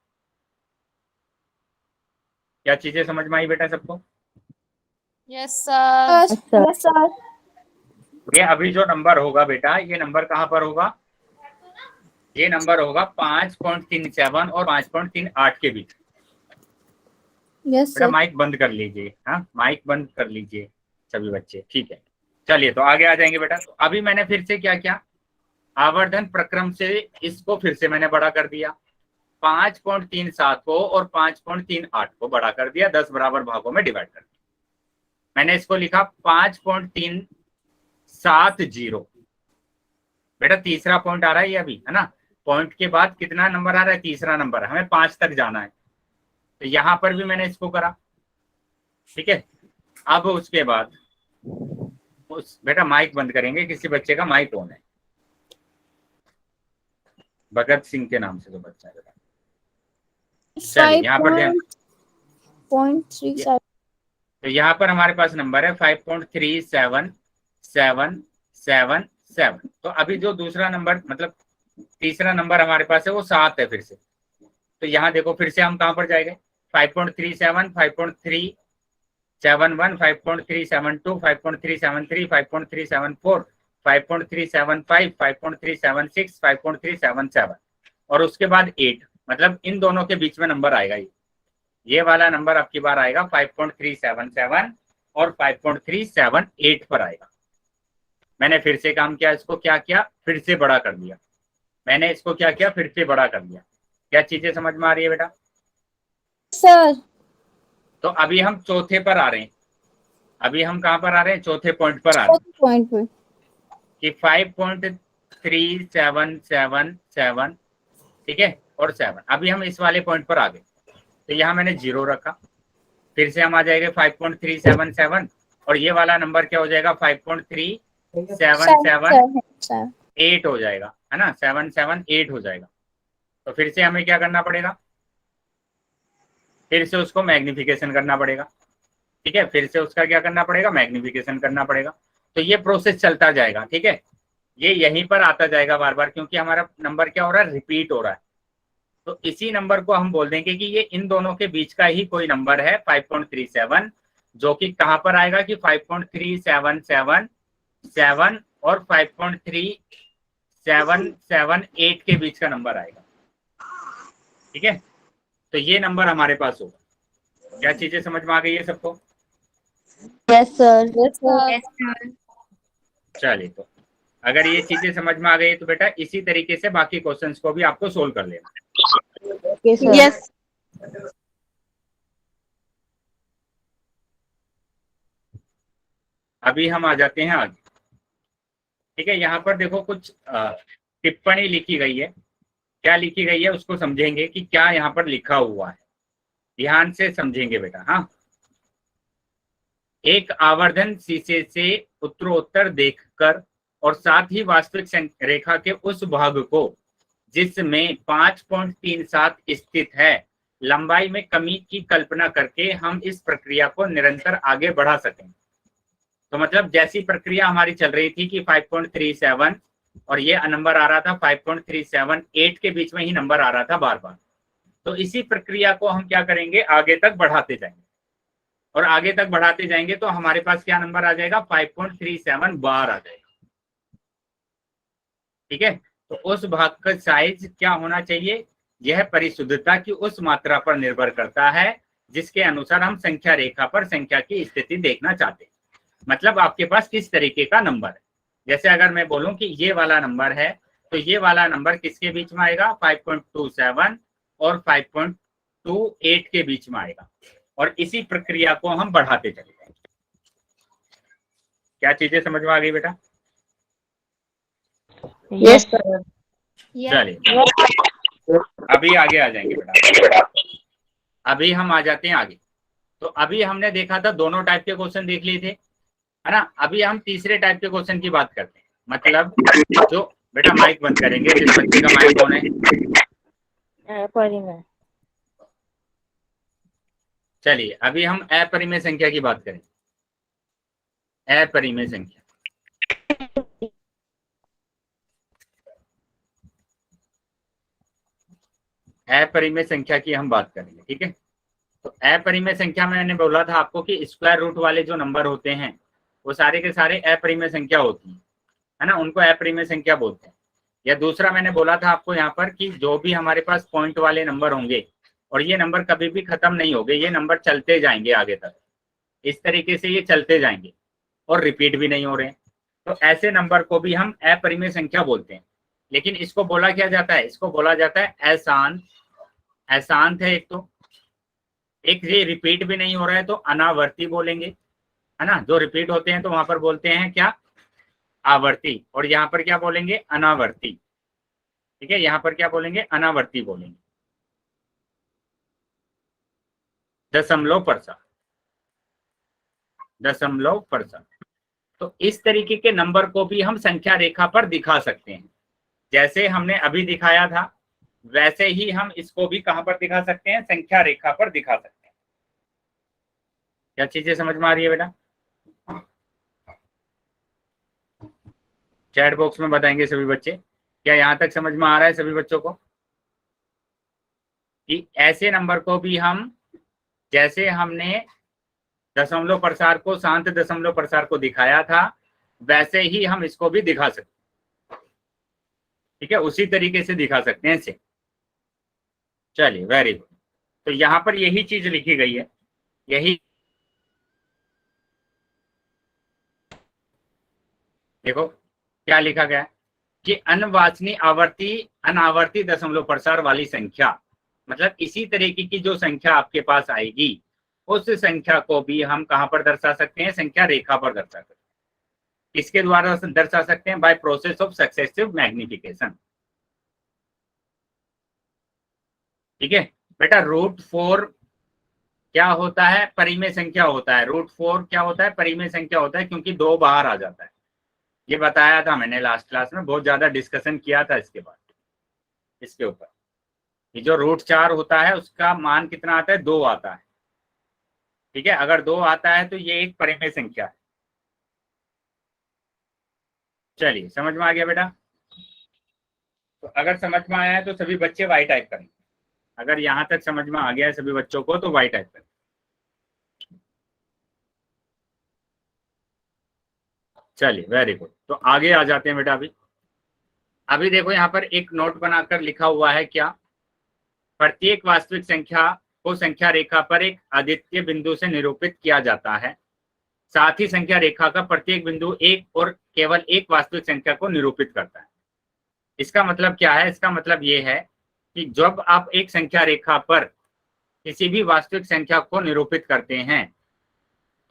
क्या चीजें समझ में आई बेटा सबको? Yes sir. Yes sir. ये अभी जो नंबर होगा बेटा, ये नंबर कहाँ पर होगा, ये नंबर होगा 5.37 और 5.38 के बीच। यस बेटा सर। माइक बंद कर लीजिए, हाँ माइक बंद कर लीजिए सभी बच्चे। ठीक है, चलिए तो आगे आ जाएंगे बेटा। तो अभी मैंने फिर से क्या किया, आवर्धन प्रक्रम से इसको फिर से मैंने बड़ा कर दिया, 5.37 को और 5.38 को बड़ा कर दिया, 10 बराबर भागों में डिवाइड कर दिया। मैंने इसको लिखा 5.370। बेटा तीसरा पॉइंट आ रहा है ये अभी, है ना। पॉइंट के बाद कितना नंबर आ रहा है, तीसरा नंबर, हमें 5 तक जाना है, तो यहां पर भी मैंने इसको करा। ठीक है, अब उसके बाद उस बेटा माइक बंद करेंगे, किसी बच्चे का माइक ऑन है, भगत सिंह के नाम से जो बच्चा है बेटा। चलिए यहाँ पर ध्यान, 5.37. तो यहाँ पर हमारे पास नंबर है 5.37777। तो अभी जो दूसरा नंबर मतलब तीसरा नंबर हमारे पास है वो 7 है फिर से। तो यहाँ देखो फिर से हम कहाँ पर जाएंगे, 5.37, 5.371, 5.372, 5.373, 5.374, 5.375, 5.376, 5.377 और उसके बाद 8। मतलब इन दोनों के बीच में नंबर आएगा, ये वाला नंबर आपकी बार आएगा 5.377 और 5.378 पर आएगा। मैंने फिर से काम किया, इसको क्या किया, फिर से बड़ा कर दिया। मैंने इसको क्या किया, फिर से बड़ा कर दिया। क्या चीजें समझ में आ रही है बेटा? सर तो अभी हम चौथे पर आ रहे हैं। अभी हम कहाँ पर आ रहे हैं? चौथे पॉइंट पर आ रहे हैं पॉइंट पे कि 5.3777, ठीक है, और 7। अभी हम इस वाले पॉइंट पर आ गए, तो यहाँ मैंने 0 रखा। फिर से हम आ जाएंगे 5.377 और ये वाला नंबर क्या हो जाएगा, 5.377 हो जाएगा, है ना, 778 हो जाएगा। तो फिर से हमें क्या करना पड़ेगा, फिर से उसको मैग्निफिकेशन करना पड़ेगा, ठीक है, फिर से उसका क्या करना पड़ेगा, मैग्निफिकेशन करना पड़ेगा। तो ये प्रोसेस चलता जाएगा, ठीक है, ये यहीं पर आता जाएगा बार बार, क्योंकि हमारा नंबर क्या हो रहा है, रिपीट हो रहा है। तो इसी नंबर को हम बोल देंगे कि ये इन दोनों के बीच का ही कोई नंबर है 5.37, जो कि कहां पर आएगा कि 5.3777 और 5.3778 के बीच का नंबर आएगा, ठीक है। तो ये नंबर हमारे पास होगा। क्या चीजें समझ में आ गई है सबको? Yes sir. चलिए, तो अगर ये चीजें समझ में आ गई तो बेटा इसी तरीके से बाकी क्वेश्चंस को भी आपको सोल्व कर लेना। यस। अभी हम आ जाते हैं आगे, ठीक है। यहाँ पर देखो कुछ टिप्पणी लिखी गई है। क्या लिखी गई है उसको समझेंगे कि क्या यहाँ पर लिखा हुआ है, ध्यान से समझेंगे बेटा। हाँ, एक आवर्धन शीशे से उत्तरोत्तर देखकर और साथ ही वास्तविक रेखा के उस भाग को जिसमें 5.37 स्थित है, लंबाई में कमी की कल्पना करके हम इस प्रक्रिया को निरंतर आगे बढ़ा सकें। तो मतलब जैसी प्रक्रिया हमारी चल रही थी कि 5.37 और ये नंबर आ रहा था 5.378 के बीच में ही नंबर आ रहा था बार बार, तो इसी प्रक्रिया को हम क्या करेंगे, आगे तक बढ़ाते जाएंगे और आगे तक बढ़ाते जाएंगे तो हमारे पास क्या नंबर आ जाएगा, 5.37 बार आ जाएगा, ठीक है। तो उस भाग का साइज क्या होना चाहिए, यह परिशुद्धता की उस मात्रा पर निर्भर करता है जिसके अनुसार हम संख्या रेखा पर संख्या की स्थिति देखना चाहते हैं। मतलब आपके पास किस तरीके का नंबर है। जैसे अगर मैं बोलूं कि ये वाला नंबर है, तो ये वाला नंबर किसके बीच में आएगा, 5.27 और 5.28 के बीच में आएगा और इसी प्रक्रिया को हम बढ़ाते चले जाएंगे। क्या चीजें समझ में आ गई बेटा? Yes sir. चलिए, अभी आगे आ जाएंगे बेटा। अभी हम आ जाते हैं आगे। तो अभी हमने देखा था दोनों टाइप के क्वेश्चन देख लिए थे, है ना। अभी हम तीसरे टाइप के क्वेश्चन की बात करते हैं। मतलब जो बेटा माइक बंद करेंगे, जिस बच्चे का माइक ऑन है। परिमेय। चलिए, अभी हम अपरिमेय संख्या की बात करें। अपरिमेय संख्या, अपरिमेय संख्या की हम बात करेंगे, ठीक है। तो अपरिमेय संख्या में मैंने बोला था आपको कि स्क्वायर रूट वाले जो नंबर होते हैं वो सारे के सारे अपरिमेय संख्या होती है ना, उनको अपरिमेय संख्या बोलते हैं। या दूसरा मैंने बोला था आपको यहाँ पर कि जो भी हमारे पास पॉइंट वाले नंबर होंगे और ये नंबर कभी भी खत्म नहीं होंगे, ये नंबर चलते जाएंगे आगे तक, इस तरीके से ये चलते जाएंगे और रिपीट भी नहीं हो रहे हैं, तो ऐसे नंबर को भी हम अपरिमेय संख्या बोलते हैं। लेकिन इसको बोला क्या जाता है, इसको बोला जाता है अशांत। अशांत है एक, तो एक ये रिपीट भी नहीं हो रहा है तो अनावर्ती बोलेंगे, है ना। जो रिपीट होते हैं तो वहां पर बोलते हैं क्या, आवर्ती, और यहाँ पर क्या बोलेंगे, अनावर्ती, ठीक है। यहाँ पर क्या बोलेंगे, अनावर्ती बोलेंगे। दशमलव प्रसार, दशमलव प्रसार, तो इस तरीके के नंबर को भी हम संख्या रेखा पर दिखा सकते हैं। जैसे हमने अभी दिखाया था वैसे ही हम इसको भी कहां पर दिखा सकते हैं, संख्या रेखा पर दिखा सकते हैं। क्या चीजें समझ में आ रही है बेटा? चैट बॉक्स में बताएंगे सभी बच्चे, क्या यहां तक समझ में आ रहा है सभी बच्चों को कि ऐसे नंबर को भी हम, जैसे हमने दशमलव प्रसार को, शांत दशमलव प्रसार को दिखाया था, वैसे ही हम इसको भी दिखा सकते हैं। ठीक है, उसी तरीके से दिखा सकते हैं इसे। चलिए, वेरी गुड। तो यहां पर यही चीज लिखी गई है, यही देखो क्या लिखा गया है कि अनवांछनीय अनावर्ती दशमलव प्रसार वाली संख्या, मतलब इसी तरीके की जो संख्या आपके पास आएगी उस संख्या को भी हम कहां पर दर्शा सकते हैं, संख्या रेखा पर दर्शा सकते हैं। इसके द्वारा दर्शा सकते हैं by process of successive magnification. ठीक है बेटा, √4 क्या होता है, परिमेय संख्या होता है। √4 क्या होता है, परिमेय संख्या होता है, क्योंकि 2 बाहर आ जाता है। ये बताया था मैंने लास्ट क्लास में, बहुत ज्यादा डिस्कशन किया था इसके बाद, इसके ऊपर। ये जो √4 होता है उसका मान कितना आता है, 2 आता है। ठीक है, अगर 2 आता है तो ये एक परिमेय संख्या है। चलिए, समझ में आ गया बेटा? तो अगर समझ में आया है तो सभी बच्चे वाई टाइप करेंगे। अगर यहां तक समझ में आ गया है सभी बच्चों को तो वाई टाइप करें। चलिए, वेरी गुड। तो आगे आ जाते हैं बेटा। अभी देखो यहाँ पर एक नोट बनाकर लिखा हुआ है क्या, प्रत्येक वास्तविक संख्या को संख्या रेखा पर एक अद्वितीय बिंदु से निरूपित किया जाता है। साथ ही संख्या रेखा का प्रत्येक बिंदु एक और केवल एक वास्तविक संख्या को निरूपित करता है। इसका मतलब क्या है? इसका मतलब ये है कि जब आप एक संख्या रेखा पर किसी भी वास्तविक संख्या को निरूपित करते हैं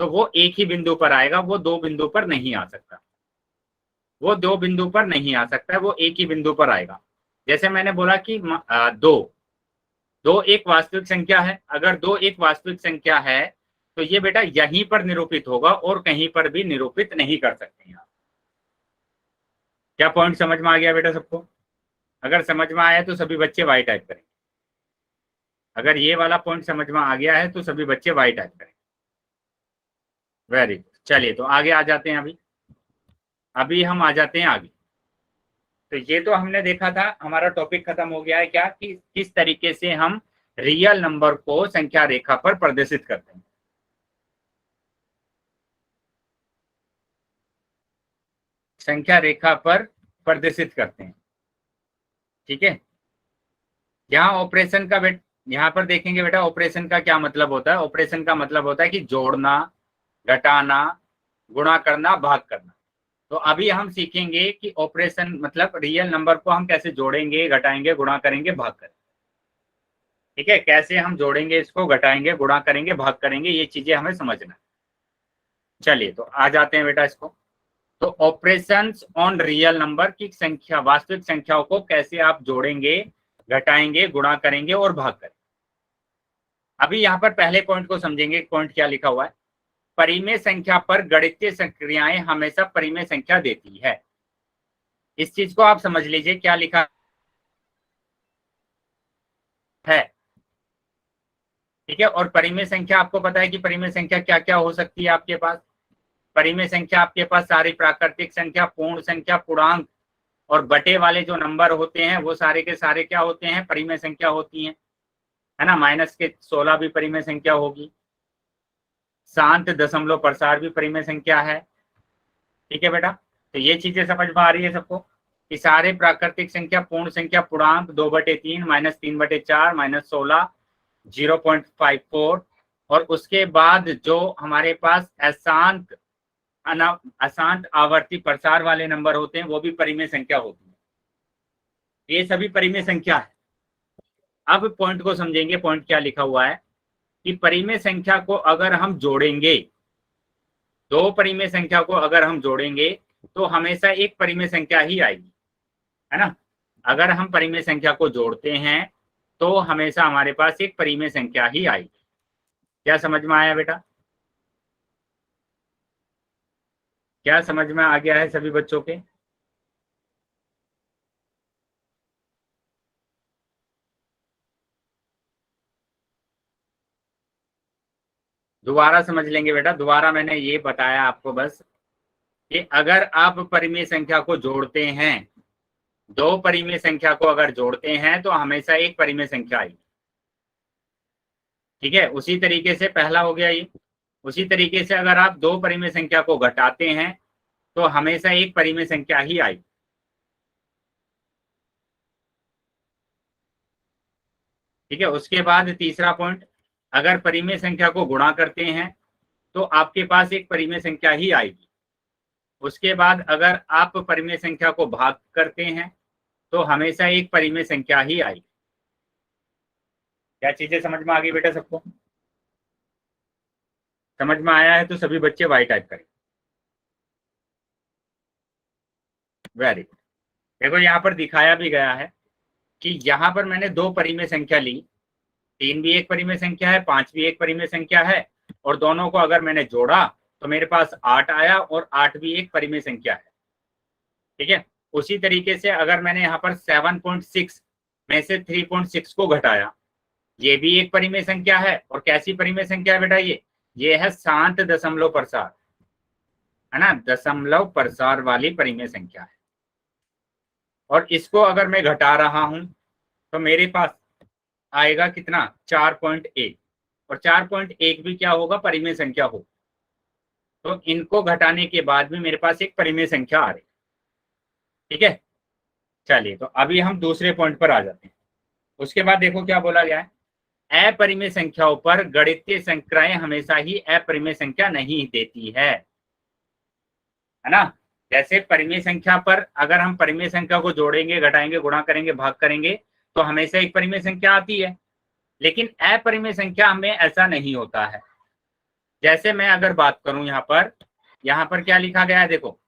तो वो एक ही बिंदु पर आएगा, वो 2 बिंदु पर नहीं आ सकता। वो 2 बिंदु पर नहीं आ सकता है, वो एक ही बिंदु पर आएगा। जैसे मैंने बोला कि 2 एक वास्तविक संख्या है। अगर 2 एक वास्तविक संख्या है तो ये बेटा यहीं पर निरूपित होगा और कहीं पर भी निरूपित नहीं कर सकते हैं। क्या पॉइंट समझ में आ गया बेटा सबको? अगर समझ में आया तो सभी बच्चे वाई टाइप करें। अगर ये वाला पॉइंट समझ में आ गया है तो सभी बच्चे वाई टाइप करें। Very good. चलिए, तो आगे आ जाते हैं। अभी हम आ जाते हैं आगे। तो ये तो हमने देखा था, हमारा टॉपिक खत्म हो गया है क्या, कि किस तरीके से हम रियल नंबर को संख्या रेखा पर प्रदर्शित करते हैं। संख्या रेखा पर प्रदर्शित करते हैं। ठीक है, यहाँ ऑपरेशन का यहाँ पर देखेंगे बेटा, ऑपरेशन का क्या मतलब होता है। ऑपरेशन का मतलब होता है कि जोड़ना, घटाना, गुणा करना, भाग करना। तो अभी हम सीखेंगे कि ऑपरेशन मतलब रियल नंबर को हम कैसे जोड़ेंगे, घटाएंगे, गुणा करेंगे, भाग करेंगे। ठीक है, कैसे हम जोड़ेंगे, इसको घटाएंगे, गुणा करेंगे, भाग करेंगे, ये चीजें हमें समझना है। चलिए, तो आ जाते हैं बेटा इसको। तो ऑपरेशंस ऑन रियल नंबर की संख्या, वास्तविक संख्याओं को कैसे आप जोड़ेंगे, घटाएंगे, गुणा करेंगे और भाग करेंगे। अभी यहाँ पर पहले पॉइंट को समझेंगे। पॉइंट क्या लिखा हुआ है, परिमेय संख्या पर गणितीय क्रियाएं हमेशा परिमेय संख्या देती है। इस चीज को आप समझ लीजिए, क्या लिखा है। ठीक है, और परिमेय संख्या आपको पता है कि परिमेय संख्या क्या क्या हो सकती है आपके पास। परिमेय संख्या आपके पास सारी प्राकृतिक संख्या, पूर्ण संख्या, पूर्णांक और बटे वाले जो नंबर होते हैं वो सारे के सारे क्या होते हैं, परिमेय संख्या होती हैं, है ना। माइनस के 16 भी परिमेय संख्या होगी। शांत दशमलव प्रसार भी परिमेय संख्या है। ठीक है बेटा, तो ये चीजें समझ में आ रही है सबको कि सारे प्राकृतिक संख्या, पूर्ण संख्या, पूर्णांक 2/3, -3/4, -16, 0.54 और उसके बाद जो हमारे पास अशांत आवर्ती प्रसार वाले नंबर होते हैं वो भी परिमेय संख्या होती है। ये सभी परिमेय संख्या है। अब पॉइंट को समझेंगे। पॉइंट क्या लिखा हुआ है कि परिमेय संख्या को अगर हम जोड़ेंगे, 2 परिमेय संख्या को अगर हम जोड़ेंगे तो हमेशा एक परिमेय संख्या ही आएगी, है ना। अगर हम परिमेय संख्या को जोड़ते हैं तो हमेशा हमारे पास एक परिमेय संख्या ही आएगी। क्या समझ में आया बेटा? क्या समझ में आ गया है सभी बच्चों के? दोबारा समझ लेंगे बेटा। दोबारा मैंने ये बताया आपको बस कि अगर आप परिमेय संख्या को जोड़ते हैं, दो परिमेय संख्या को अगर जोड़ते हैं तो हमेशा एक परिमेय संख्या आएगी। ठीक है, उसी तरीके से पहला हो गया ये। उसी तरीके से अगर आप दो परिमेय संख्या को घटाते हैं तो हमेशा एक परिमेय संख्या ही आएगी। ठीक है, उसके बाद तीसरा पॉइंट, अगर परिमेय संख्या को गुणा करते हैं तो आपके पास एक परिमेय संख्या ही आएगी। उसके बाद अगर आप परिमेय संख्या को भाग करते हैं तो हमेशा एक परिमेय संख्या ही आएगी। क्या चीजें समझ में आ गई बेटा सबको? समझ में आया है तो सभी बच्चे वाई टाइप करें। Very good. देखो यहाँ पर दिखाया भी गया है कि यहाँ पर मैंने दो परिमेय संख्या ली, 3 भी एक परिमेय संख्या है, 5 भी एक परिमेय संख्या है, और दोनों को अगर मैंने जोड़ा तो मेरे पास 8 आया, और 8 भी एक परिमेय संख्या है। ठीक है, उसी तरीके से अगर मैंने यहाँ पर 7.6 में से 3.6 को घटाया, ये भी एक परिमेय संख्या है। और कैसी परिमेय संख्या है बेटा? ये है शांत दशमलव प्रसार, है ना, दशमलव प्रसार वाली परिमेय संख्या है। और इसको अगर मैं घटा रहा हूं तो मेरे पास आएगा कितना? 4.1। और 4.1 भी क्या होगा? परिमेय संख्या हो। तो इनको घटाने के बाद भी मेरे पास एक परिमेय संख्या आ रही। ठीक है, चलिए तो अभी हम दूसरे पॉइंट पर आ जाते हैं। उसके बाद देखो क्या बोला गया है, अपरिमेय संख्याओं पर गणितीय संक्रियाएं हमेशा ही अपरिमेय संख्या नहीं देती है ना। जैसे परिमेय संख्या पर अगर हम परिमेय संख्या को जोड़ेंगे, घटाएंगे, गुणा करेंगे, भाग करेंगे तो हमेशा एक परिमेय संख्या आती है। लेकिन अपरिमेय संख्या में ऐसा नहीं होता है। जैसे मैं अगर बात करूं यहाँ पर क्या लिखा गया है देखो,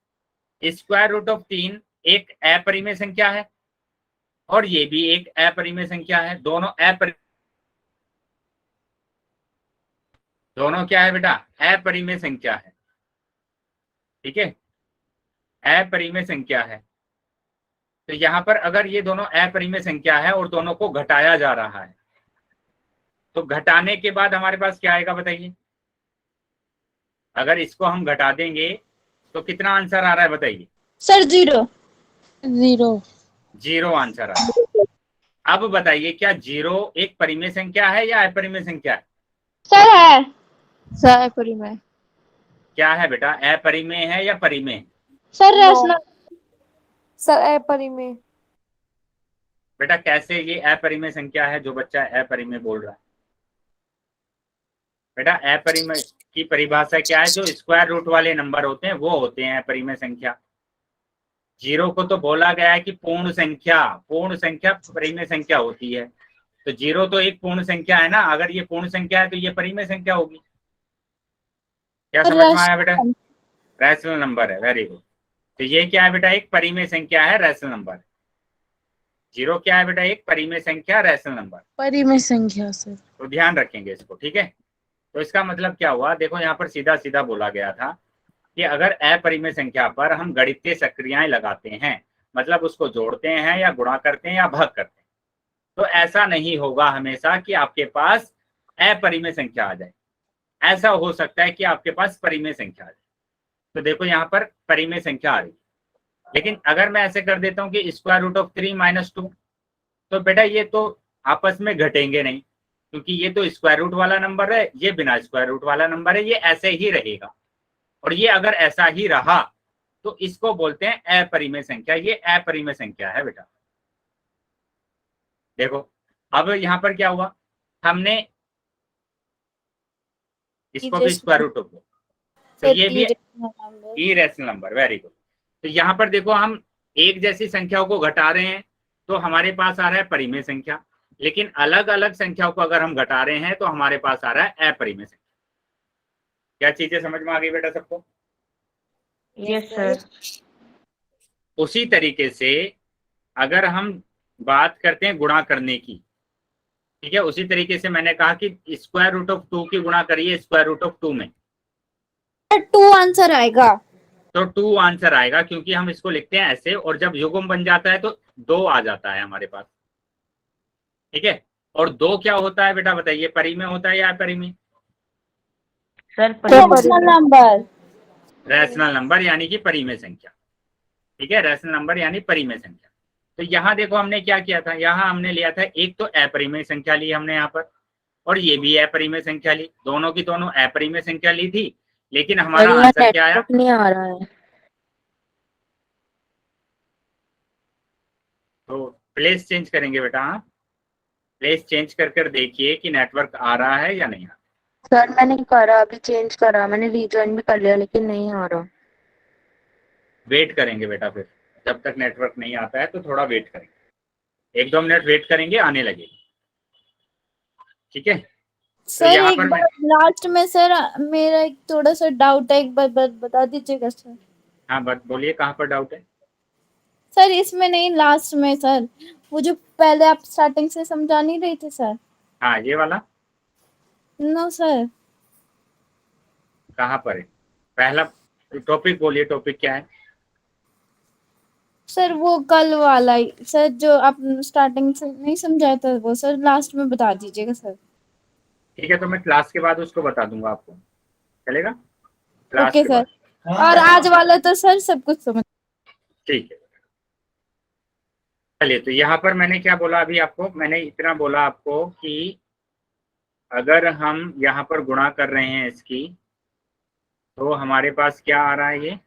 स्क्वायर रूट ऑफ 3 एक अपरिमेय संख्या है और ये भी एक अपरिमेय संख्या है। दोनों क्या है बेटा? अपरिमेय संख्या है। ठीक है, अपरिमेय संख्या है। तो यहाँ पर अगर ये दोनों अपरिमेय संख्या है और दोनों को घटाया जा रहा है तो घटाने के बाद हमारे पास क्या आएगा बताइए? अगर इसको हम घटा देंगे तो कितना आंसर आ रहा है बताइए? सर 0 0 आंसर आ रहा है। अब बताइए क्या 0 एक परिमेय संख्या है या अपरिमेय संख्या है? सर है सर परिमेय क्या है बेटा? अपरिमेय है या परिमेय है? सर रैशनल सर अपरिमेय बेटा कैसे ये अपरिमेय संख्या है जो बच्चा अपरिमेय बोल रहा है? बेटा अपरिमेय की परिभाषा क्या है? जो स्क्वायर रूट वाले नंबर होते हैं वो होते हैं अपरिमेय संख्या। 0 को तो बोला गया है कि पूर्ण संख्या परिमेय संख्या होती है। तो 0 तो एक पूर्ण संख्या है ना। अगर ये पूर्ण संख्या है तो ये परिमेय संख्या होगी। क्या समझ में आया बेटा? रैशनल नंबर है। Very good. तो ये क्या है बेटा? एक परिमेय संख्या है, रैशनल नंबर। 0 क्या है बेटा? एक परिमेय संख्या, रैशनल नंबर, परिमेय संख्या सर। तो ध्यान रखेंगे इसको। ठीक है, तो इसका मतलब क्या हुआ? देखो यहाँ पर सीधा सीधा बोला गया था कि अगर अपरिमेय संख्या पर हम गणितीय सक्रियाएं लगाते हैं, मतलब उसको जोड़ते हैं या गुणा करते हैं या भाग करते हैं, तो ऐसा नहीं होगा हमेशा कि आपके पास अपरिमेय संख्या आ जाए। ऐसा हो सकता है कि आपके पास परिमेय संख्या आ जाए। तो देखो यहाँ पर परिमेय संख्या आ रही है। लेकिन अगर मैं ऐसे कर देता हूँ कि स्क्वायर रूट ऑफ 3 - 2, तो बेटा ये तो आपस में घटेंगे नहीं, क्योंकि ये तो स्क्वायर रूट वाला नंबर है, ये बिना स्क्वायर रूट वाला नंबर है, ये ऐसे ही रहेगा। और ये अगर ऐसा ही रहा तो इसको बोलते हैं अपरिमेय संख्या। ये अपरिमेय संख्या है बेटा। देखो अब यहाँ पर क्या हुआ, हमने इसको भी स्क्वायर रूट ऑफ, तो ये भी इरेशनल नंबर। Very good. तो यहाँ पर देखो हम एक जैसी संख्याओं को घटा रहे हैं तो हमारे पास आ रहा है परिमेय संख्या, लेकिन अलग अलग संख्याओं को अगर हम घटा रहे हैं तो हमारे पास आ रहा है अपरिमेय संख्या। क्या चीजें समझ में आ गई बेटा सबको? Yes sir. उसी तरीके से अगर हम बात करते हैं गुणा करने की, ठीक है, उसी तरीके से मैंने कहा कि स्क्वायर रूट ऑफ 2 की गुणा करिए स्क्वायर रूट ऑफ 2 में, 2 आंसर आएगा। तो 2 आंसर आएगा, क्योंकि हम इसको लिखते हैं ऐसे, और जब युग्म बन जाता है तो 2 आ जाता है हमारे पास। ठीक है, और 2 क्या होता है बेटा बताइए, परिमेय होता है या अपरिमेय? Sir rational number. Rational number यानी कि परिमेय संख्या। ठीक है, रैशनल नंबर यानी परिमेय संख्या। तो यहाँ देखो हमने क्या किया था, यहाँ हमने लिया था एक तो अपरिमेय संख्या ली हमने यहाँ पर, और ये भी अपरिमेय संख्या ली, दोनों की दोनों अपरिमेय संख्या ली थी, लेकिन हमारा आंसर क्या आया? नहीं आ रहा है। तो प्लेस चेंज करेंगे बेटा। हाँ, प्लेस चेंज कर कर देखिए कि नेटवर्क आ रहा है या नहीं आ रहा। सर मैंने करा, अभी चेंज करा, मैंने रीजॉइन भी कर लिया, लेकिन नहीं आ रहा। वेट करेंगे बेटा, फिर जब तक नेटवर्क नहीं आता है तो थोड़ा वेट करेंगे, 1-2 मिनट वेट करेंगे, आने लगेगी। ठीक है, तो सर यहाँ एक पर बार लास्ट में सर मेरा एक थोड़ा सा डाउट है, एक बार बता दीजिएगा सर। हाँ बोलिए, कहाँ पर डाउट है? सर इसमें नहीं, लास्ट में सर, वो जो पहले आप स्टार्टिंग से समझा नहीं रहे थे सर। हाँ, ये वाला नो सर। कहाँ पर है? पहला टॉपिक बोलिए, टॉपिक क्या है? सर वो कल वाला ही सर, जो आप स्टार्टिंग से नहीं समझाया था वो सर, लास्ट में बता दीजिएगा सर। ठीक है, तो मैं क्लास के बाद उसको बता दूंगा आपको, चलेगा? क्लास ओके के सर। बाद। और आज वाला तो सर सब कुछ समझ। ठीक है, चलिए, तो यहाँ पर मैंने क्या बोला अभी आपको, मैंने इतना बोला आपको कि अगर हम यहाँ पर गुणा कर रहे हैं इसकी, तो हमारे पास क्या आ रहा है ये।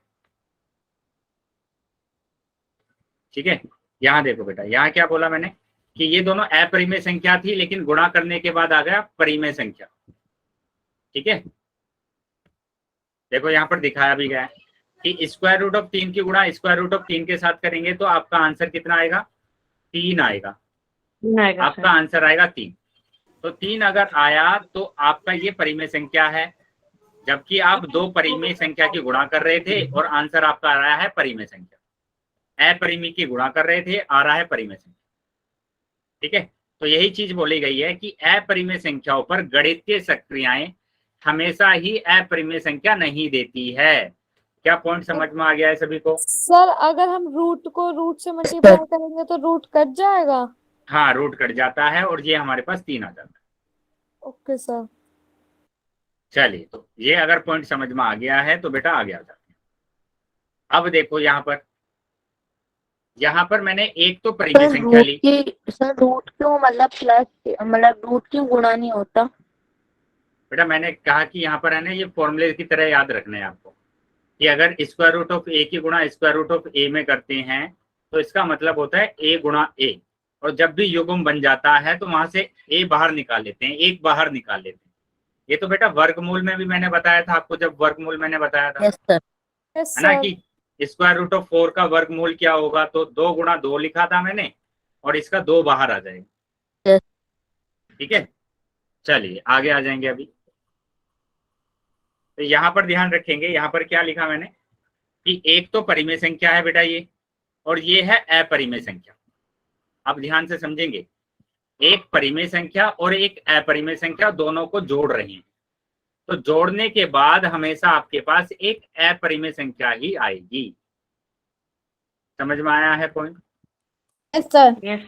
ठीक है, यहाँ देखो बेटा, यहाँ क्या बोला मैंने कि ये दोनों अपरिमेय संख्या थी, लेकिन गुणा करने के बाद आ गया परिमेय संख्या। ठीक है, देखो यहाँ पर दिखाया भी गया है कि स्क्वायर रूट ऑफ 3 की गुणा स्क्वायर रूट ऑफ 3 के साथ करेंगे तो आपका आंसर कितना आएगा? 3 आएगा। आपका आंसर आएगा 3। तो 3 अगर आया तो आपका ये परिमेय संख्या है, जबकि आप 2 परिमेय संख्या की गुणा कर रहे थे और आंसर आपका आ रहा है परिमेय संख्या। अपरिमेय की गुणा कर रहे थे, आ रहा है परिमेय संख्या। ठीक है, तो यही चीज बोली गई है कि अपरिमेय संख्याओं पर गणितीय सक्रियाएं हमेशा ही अपरिमेय संख्या नहीं देती है। क्या पॉइंट समझ में आ गया है सभी को? सर अगर हम रूट को रूट से मल्टीप्लाई करेंगे तो रूट कट जाएगा। हाँ, रूट कट जाता है और ये हमारे पास 3 आ जाता है। Okay sir. चलिए, तो ये अगर पॉइंट समझ में आ गया है तो बेटा आगे आ जाते हैं। अब देखो यहाँ पर मैंने एक तो परिमेय संख्या ली। सर रूट क्यों, मतलब प्लस, मतलब रूट क्यों गुणा नहीं होता? बेटा मैंने कहा कि यहाँ पर है ना, ये फॉर्मूले की तरह याद रखना है आपको कि अगर स्क्वायर रूट ऑफ ए की गुणा स्क्वायर रूट ऑफ ए में करते हैं तो इसका मतलब होता है ए गुणा ए, और जब भी युग्म बन जाता है तो वहां से ए बाहर निकाल लेते हैं, एक बाहर निकाल लेते हैं। ये तो बेटा वर्गमूल में भी मैंने बताया था आपको, जब वर्गमूल मैंने बताया था, यस सर। है ना, कि स्क्वायर रूट ऑफ 4 का वर्गमूल क्या होगा, तो 2 गुणा 2 लिखा था मैंने, और इसका 2 बाहर आ जाएगा। यस। ठीक है, चलिए आगे आ जाएंगे अभी। तो यहाँ पर ध्यान रखेंगे, यहाँ पर क्या लिखा मैंने कि एक तो परिमेय संख्या है बेटा ये, और ये है अपरिमेय संख्या। अब ध्यान से समझेंगे, एक परिमेय संख्या और एक अपरिमेय संख्या दोनों को जोड़ रहे हैं, तो जोड़ने के बाद हमेशा आपके पास एक अपरिमेय संख्या ही आएगी। समझ में आया है पॉइंट? Yes sir.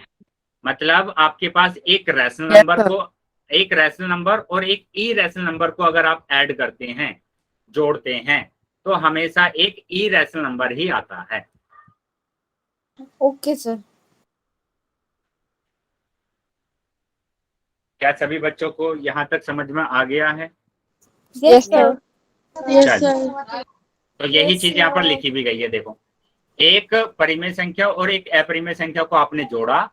मतलब आपके पास एक रैशनल Yes, नंबर sir. को, एक रैशनल नंबर और एक इरेशनल नंबर को अगर आप ऐड करते हैं, जोड़ते हैं, तो हमेशा एक इरेशनल नंबर ही आता है। Okay sir. क्या सभी बच्चों को यहाँ तक समझ में आ गया है? Yes sir. चलिए, तो यही चीज यहाँ पर लिखी भी गई है। देखो, एक परिमेय संख्या और एक अपरिमेय संख्या को आपने जोड़ा,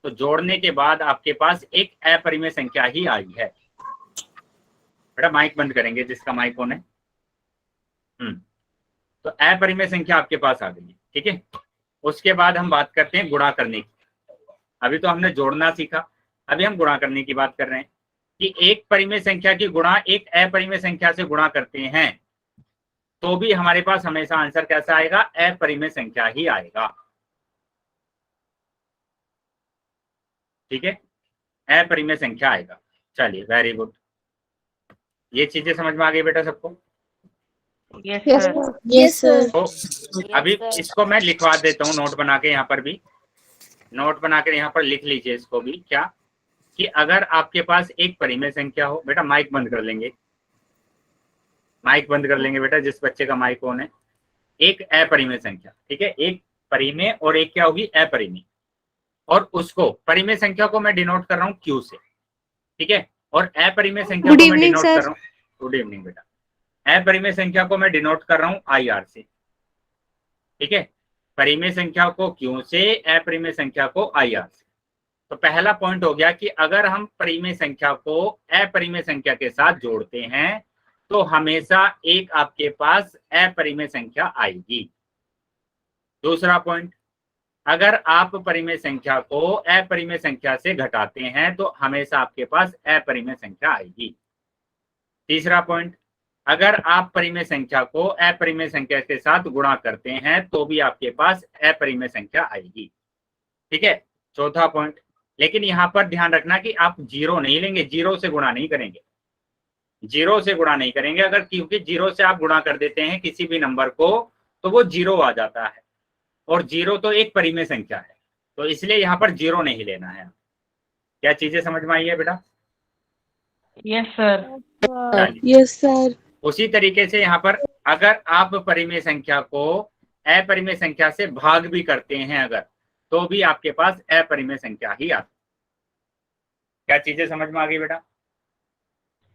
तो जोड़ने के बाद आपके पास एक अपरिमेय संख्या ही आई है। बेटा माइक बंद करेंगे जिसका माइक ऑन है। तो अपरिमेय संख्या आपके पास आ गई है। ठीक है, उसके बाद हम बात करते हैं गुणा करने की। अभी तो हमने जोड़ना सीखा, अभी हम गुणा करने की बात कर रहे हैं कि एक परिमेय संख्या की गुणा एक अपरिमेय संख्या से गुणा करते हैं तो भी हमारे पास हमेशा आंसर कैसा आएगा? अपरिमेय संख्या ही आएगा। ठीक है, अपरिमेय संख्या आएगा। चलिए, वेरी गुड, ये चीजें समझ में आ गई बेटा सबको? Yes yes sir. Sir. Yes sir. तो अभी इसको मैं लिखवा देता हूँ नोट बना के, यहाँ पर भी नोट बनाकर यहाँ पर लिख लीजिए इसको भी। क्या कि अगर आपके पास एक परिमेय संख्या हो, बेटा माइक बंद कर लेंगे, माइक बंद कर लेंगे बेटा जिस बच्चे का माइक ऑन है। एक अपरिमेय संख्या, ठीक है, एक परिमेय और एक क्या होगी अपरिमेय, और उसको परिमेय संख्या को मैं डिनोट कर रहा हूँ क्यू से, ठीक है, और अपरिमेय संख्या गुड को मैं इवनिंग डिनोट कर सर। रहा हूँ, गुड इवनिंग बेटा, अपरिमेय संख्या को मैं डिनोट कर रहा हूँ आई आर से, ठीक है, परिमेय संख्या को क्यू से, अपरिमेय संख्या को आई आर से। तो पहला पॉइंट हो गया कि अगर हम परिमेय संख्या को अपरिमेय संख्या के साथ जोड़ते हैं तो हमेशा एक आपके पास अपरिमेय संख्या आएगी। दूसरा पॉइंट, अगर आप परिमेय संख्या को अपरिमेय संख्या से घटाते हैं तो हमेशा आपके पास अपरिमेय संख्या आएगी। तीसरा पॉइंट, अगर आप परिमेय संख्या को अपरिमेय संख्या के साथ गुणा करते हैं तो भी आपके पास अपरिमेय संख्या आएगी, ठीक है। चौथा पॉइंट, लेकिन यहाँ पर ध्यान रखना कि आप जीरो नहीं लेंगे, जीरो से गुणा नहीं करेंगे, जीरो से गुणा नहीं करेंगे अगर, क्योंकि जीरो से आप गुणा कर देते हैं किसी भी नंबर को तो वो जीरो आ जाता है, और जीरो तो एक परिमेय संख्या है, तो इसलिए यहाँ पर जीरो नहीं लेना है। क्या चीजें समझ में आई है बेटा? Yes sir. चलिए, यस सर। उसी तरीके से यहाँ पर अगर आप परिमेय संख्या को अपरिमेय संख्या से भाग भी करते हैं अगर, तो भी आपके पास अपरिमेय संख्या ही आती। क्या चीजें समझ में आ गई बेटा?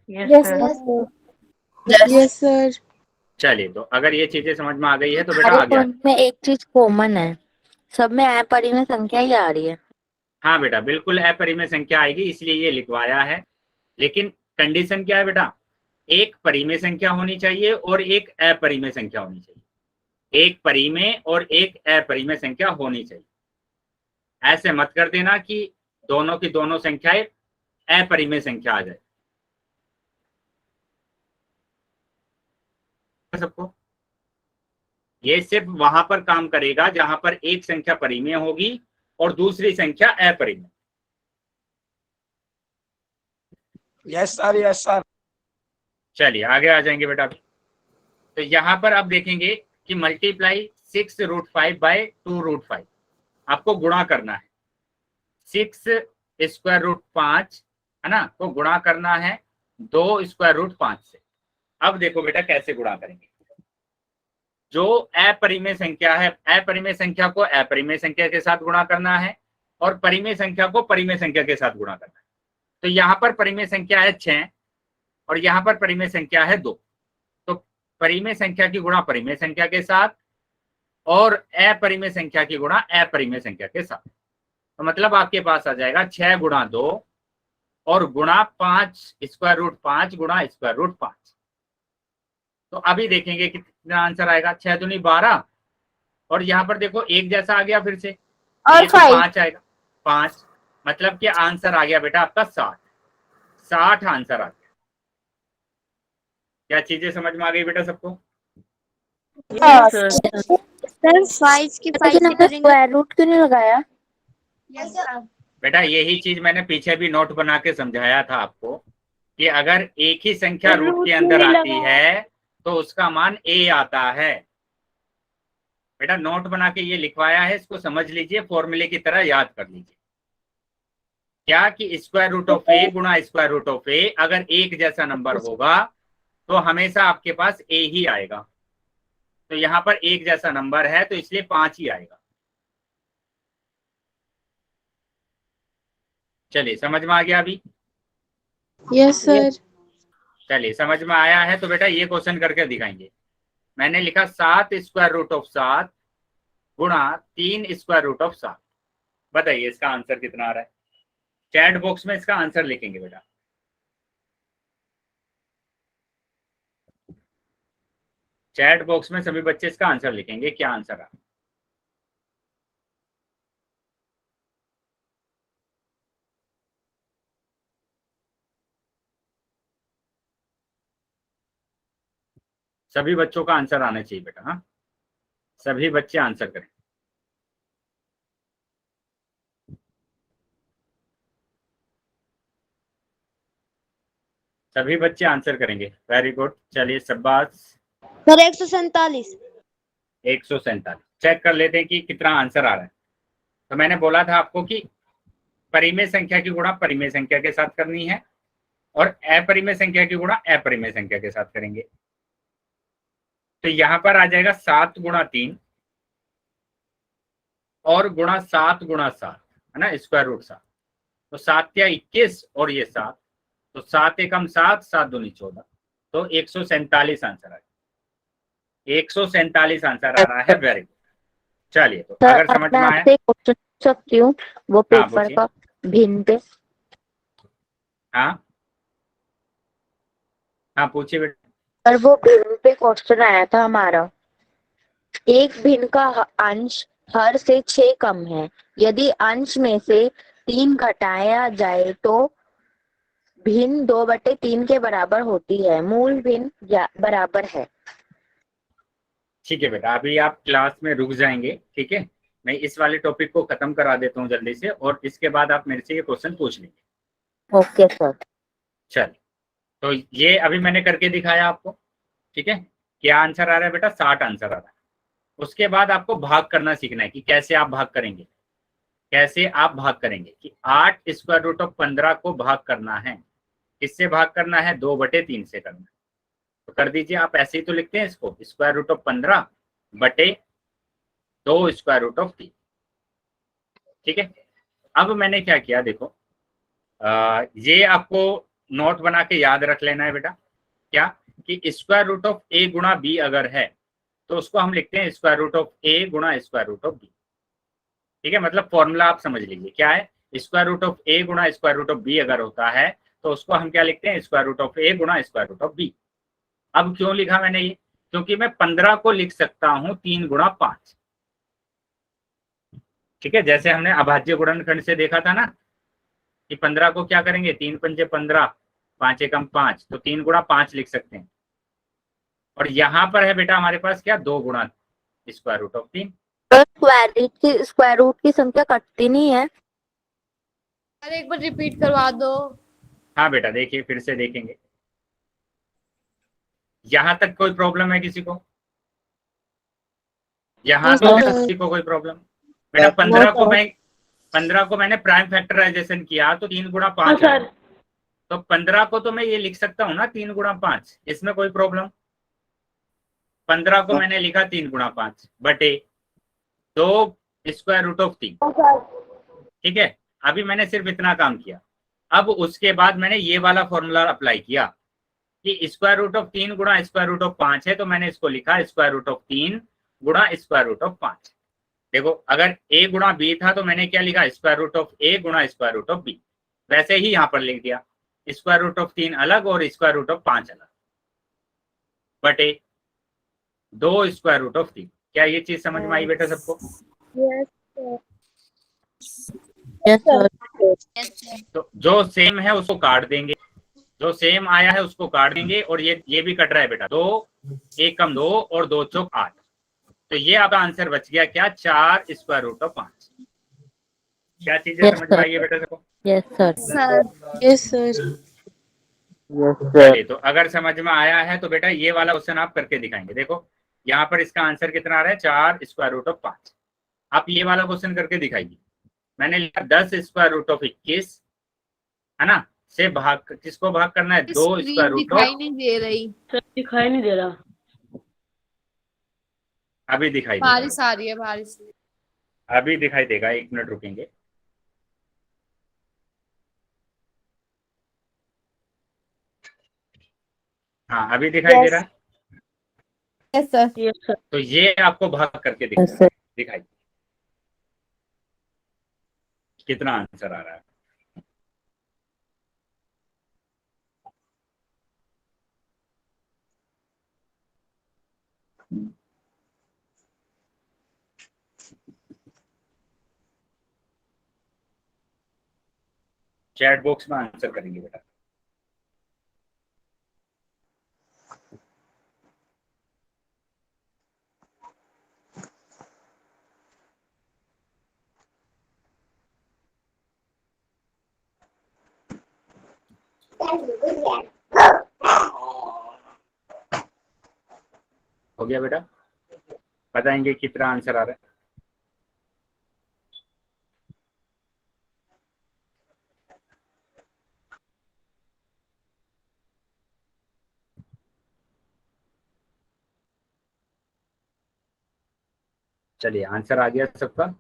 Yes sir. Yes sir. चलिए, तो अगर ये चीजें समझ में आ गई है तो बेटा सारे आगे पॉइंट में एक चीज कॉमन है, सब में अपरिमेय संख्या ही आ रही है। हाँ बेटा, बिल्कुल अपरिमेय संख्या आएगी, इसलिए ये लिखवाया है। लेकिन कंडीशन क्या है बेटा? एक परिमेय संख्या होनी चाहिए और एक अपरिमेय संख्या होनी चाहिए, एक परिमेय और एक अपरिमेय संख्या होनी चाहिए। ऐसे मत कर देना कि दोनों की दोनों संख्याएं अपरिमेय संख्या आ जाए सबको। ये सिर्फ वहां पर काम करेगा जहां पर एक संख्या परिमेय होगी और दूसरी संख्या अपरिमेय। Yes sir, yes sir. चलिए आगे आ जाएंगे बेटा। तो यहां पर आप देखेंगे कि मल्टीप्लाई 6√5 बाय 2√5 आपको गुणा करना है। 6√5 है ना, तो गुणा करना है 2√5 से। अब देखो बेटा कैसे गुणा करेंगे। जो अपरिमेय संख्या है, अपरिमेय संख्या को अपरिमेय संख्या के साथ गुणा करना है और परिमेय संख्या को परिमेय संख्या के साथ गुणा करना है। तो यहाँ पर परिमेय संख्या है 6 और यहाँ पर परिमेय संख्या है 2, तो परिमेय संख्या की गुणा परिमेय संख्या के साथ और अपरिमेय संख्या की गुणा अपरिमेय संख्या के साथ। तो मतलब आपके पास आ जाएगा 6 गुणा 2 और गुणा 5√5 गुणा √5। तो अभी देखेंगे कितना आंसर आएगा। 6 दूनी 12 और यहाँ पर देखो एक जैसा आ गया फिर से, और ये तो 5 5 आएगा, 5 मतलब कि आंसर आ गया बेटा आपका 60 आंसर आ गया। क्या चीजें समझ में आ गई बेटा सबको? Yes sir. सर 5 की 5 लेकिन से हमने करेंगे। स्क्वायर रूट क्यों नहीं लगाया? बेटा यही चीज मैंने पीछे भी नोट बना के समझाया था आपको कि अगर एक ही संख्या रूट के अंदर आती है तो उसका मान a आता है। बेटा नोट बना के ये लिखवाया है, इसको समझ लीजिए, फॉर्मूले की तरह याद कर लीजिए। क्या कि √a गुणा √a अगर एक जैसा नंबर होगा तो हमेशा आपके पास a ही आएगा। तो यहाँ पर एक जैसा नंबर है तो इसलिए 5 ही आएगा। चलिए समझ में आ गया अभी? Yes sir. चलिए समझ में आया है तो बेटा ये क्वेश्चन करके दिखाएंगे। मैंने लिखा 7√7 गुणा 3√7। बताइए इसका आंसर कितना आ रहा है? चैट बॉक्स में इसका आंसर लिखेंगे बेटा। चैट बॉक्स में सभी बच्चे इसका आंसर लिखेंगे, क्या आंसर आ। सभी बच्चों का आंसर आना चाहिए बेटा। हाँ, सभी बच्चे आंसर करें। सभी बच्चे आंसर करेंगे, वेरी गुड। चलिए शाबाश। सर 147। 147। चेक कर लेते हैं कि कितना आंसर आ रहा है। तो मैंने बोला था आपको कि परिमेय संख्या की गुणा परिमेय संख्या के साथ करनी है और अपरिमेय संख्या की गुणा अपरिमेय संख्या के साथ करेंगे। तो यहां पर आ जाएगा 7 गुणा 3 और गुणा 7 गुणा 7, है ना, स्क्वायर रूट 7। तो 7 क्या 21 और ये 7, तो 7 एकम 7, 7 दूनी 14, तो 147 आंसर आ गया। 147 आंसर आ रहा है। Very good. चलिए, तो सर अगर समझ मैं में आया। आपसे क्वेश्चन पूछ सकती हूँ वो हाँ, पेपर पूछिए। का भिन्न पे? हाँ हाँ, पूछिए बेटा। सर वो भिन्न पे क्वेश्चन आया था हमारा। एक भिन्न का अंश हर से 6 कम है। यदि अंश में से 3 घटाया जाए तो भिन्न 2/3 के बराबर होती है। मूल भिन्न बराबर है। ठीक है बेटा, अभी आप क्लास में रुक जाएंगे, ठीक है। मैं इस वाले टॉपिक को खत्म करा देता हूँ जल्दी से, और इसके बाद आप मेरे से ये क्वेश्चन पूछ लेंगे। Okay sir. चलिए, तो ये अभी मैंने करके दिखाया आपको, ठीक है। क्या आंसर आ रहा है बेटा? 60 आंसर आ रहा है। उसके बाद आपको भाग करना सीखना है कि कैसे आप भाग करेंगे। कैसे आप भाग करेंगे कि 8 स्क्वायर रूट ऑफ 15 को भाग करना है। किससे भाग करना है? 2/3 से करना है। तो कर दीजिए। आप ऐसे ही तो लिखते हैं इसको, स्क्वायर रूट ऑफ 15 बटे 2 स्क्वायर रूट ऑफ 3, ठीक है। अब मैंने क्या किया देखो, ये आपको नोट बना के याद रख लेना है बेटा। क्या कि स्क्वायर रूट ऑफ ए गुणा बी अगर है तो उसको हम लिखते हैं स्क्वायर रूट ऑफ ए गुणा स्क्वायर रूट ऑफ बी, ठीक है। मतलब फॉर्मूला आप समझ लीजिए क्या है। स्क्वायर रूट ऑफ ए गुणा स्क्वायर रूट ऑफ बी अगर होता है तो उसको हम क्या लिखते हैं? स्क्वायर रूट ऑफ ए गुणा स्क्वायर रूट ऑफ बी। अब क्यों लिखा मैंने ये? क्योंकि मैं 15 को लिख सकता हूं 3 गुणा 5, ठीक है। जैसे हमने अभाज्य गुणनखंड से देखा था ना कि 15 को क्या करेंगे? 3 पंजे 15, 5 एकम 5, तो 3 गुणा 5 लिख सकते हैं। और यहाँ पर है बेटा हमारे पास क्या? 2 गुणा स्क्वायर रूट ऑफ 3। तो स्क्वायर रूट की संख्या कटती नहीं है? अरे एक बार रिपीट करवा दो। हाँ बेटा, देखिए फिर से देखेंगे। यहां तक कोई प्रॉब्लम है किसी को? यहाँ तो किसी को कोई प्रॉब्लम? बेटा 15 को मैंने प्राइम फैक्टराइजेशन किया तो 3 गुणा 5 आया। तो 15 को तो मैं ये लिख सकता हूँ ना 3 गुणा 5, इसमें कोई प्रॉब्लम? 15 को मैंने लिखा 3 गुणा 5 बटे 2 स्क्वायर रूट ऑफ 3, ठीक है। अभी मैंने सिर्फ इतना काम किया। अब उसके बाद मैंने ये वाला फॉर्मूला अप्लाई किया कि स्क्वायर रूट ऑफ 3 गुणा स्क्वायर रूट ऑफ 5 है, तो मैंने इसको लिखा स्क्वायर रूट ऑफ 3 गुणा स्क्वायर रूट ऑफ 5। देखो, अगर a गुणा b था तो मैंने क्या लिखा? स्क्वायर रूट ऑफ a गुणा स्क्वायर रूट ऑफ b। वैसे ही यहाँ पर लिख दिया, स्क्वायर रूट ऑफ 3 अलग और स्क्वायर रूट ऑफ 5 अलग बटे 2 स्क्वायर रूट ऑफ 3। क्या ये चीज समझ में आई बेटा सबको? Yes sir. तो जो सेम है उसको काट देंगे, जो सेम आया है उसको काट देंगे, और ये भी कट रहा है बेटा। 2 1 कम 2 और 2 चौक 8, तो ये आपका आंसर बच गया क्या? 4 स्क्वायर रूट ऑफ 5। क्या चीजें समझ में आई है बेटा सबको? Yes sir. Yes sir. चलिए, तो अगर समझ में आया है तो बेटा ये वाला क्वेश्चन आप करके दिखाएंगे। देखो यहाँ पर इसका आंसर कितना आ रहा है? 4 स्क्वायर रूट ऑफ 5। आप ये वाला क्वेश्चन करके दिखाइए। मैंने लिखा 10 स्क्वायर रूट ऑफ 21, है ना, से भाग, किसको भाग करना है? 2 स्क्वायर रूट ऑफ। नहीं दे रही सर दिखाई नहीं दे रहा। अभी दिखाई बारिश देगा, आ रही है बारिश। अभी दिखाई देगा। 1 मिनट रुकेंगे। हाँ, अभी दिखाई दे रहा है। Yes sir. Yes sir. तो ये आपको भाग करके यस सर। दिखाई कितना आंसर आ रहा है। चैट बॉक्स में आंसर करेंगे बेटा। हो गया बेटा? बताएंगे कितना आंसर आ रहा है? चलिए, आंसर आ गया सबका?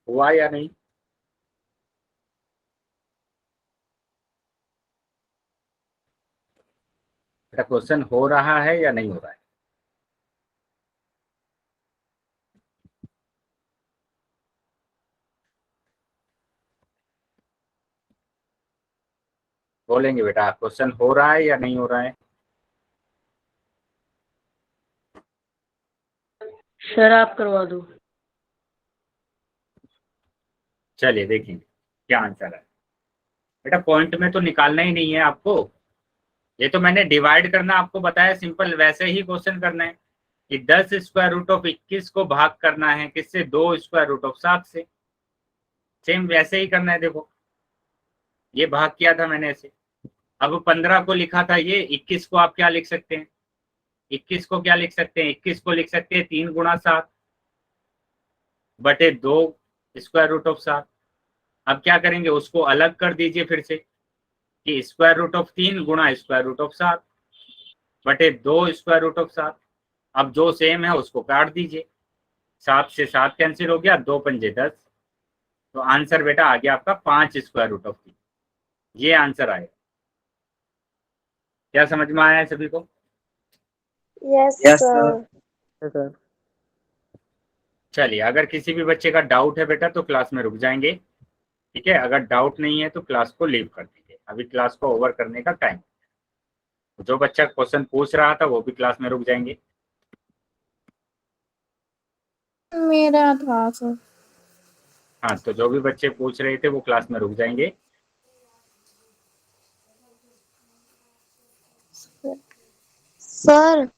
हुआ या नहीं? बेटा क्वेश्चन हो रहा है या नहीं हो रहा है? बोलेंगे बेटा, क्वेश्चन हो रहा है या नहीं हो रहा है? सर आप करवा दो। चलिए देखेंगे क्या आंसर है। बेटा पॉइंट में तो निकालना ही नहीं है आपको, ये तो मैंने डिवाइड करना आपको बताया, सिंपल वैसे ही क्वेश्चन करना है कि 10 स्क्वायर रूट ऑफ 21 को भाग करना है किससे? 2 स्क्वायर रूट ऑफ 7 से। सेम वैसे ही करना है। देखो ये भाग किया था मैंने ऐसे, अब 15 को लिखा था ये, 21 को आप क्या लिख सकते हैं? 21 को क्या लिख सकते हैं? 21 को लिख सकते हैं 3 गुणा 7 बटे 2 स्क्वायर रूट ऑफ 7। अब क्या करेंगे, उसको अलग कर दीजिए फिर से कि स्क्वायर रूट ऑफ 3 गुणा स्क्वायर रूट ऑफ 7 बटे 2 स्क्वायर रूट ऑफ 7। अब जो सेम है उसको काट दीजिए, 7 से 7 कैंसिल हो गया, 2 पंजे 10। तो आंसर बेटा आ गया आपका 5 स्क्वायर रूट ऑफ 3। ये आंसर आया। क्या समझ में आया है सभी को? Yes Yes, sir. sir. चलिए, अगर किसी भी बच्चे का डाउट है बेटा तो क्लास में रुक जाएंगे, ठीक है? अगर डाउट नहीं है तो क्लास को लीव कर दीजिए, अभी क्लास को ओवर करने का टाइम। जो बच्चा क्वेश्चन पूछ रहा था वो भी क्लास में रुक जाएंगे। मेरा था सर। हाँ, तो जो भी बच्चे पूछ रहे थे वो क्लास में रुक जाएंगे। सर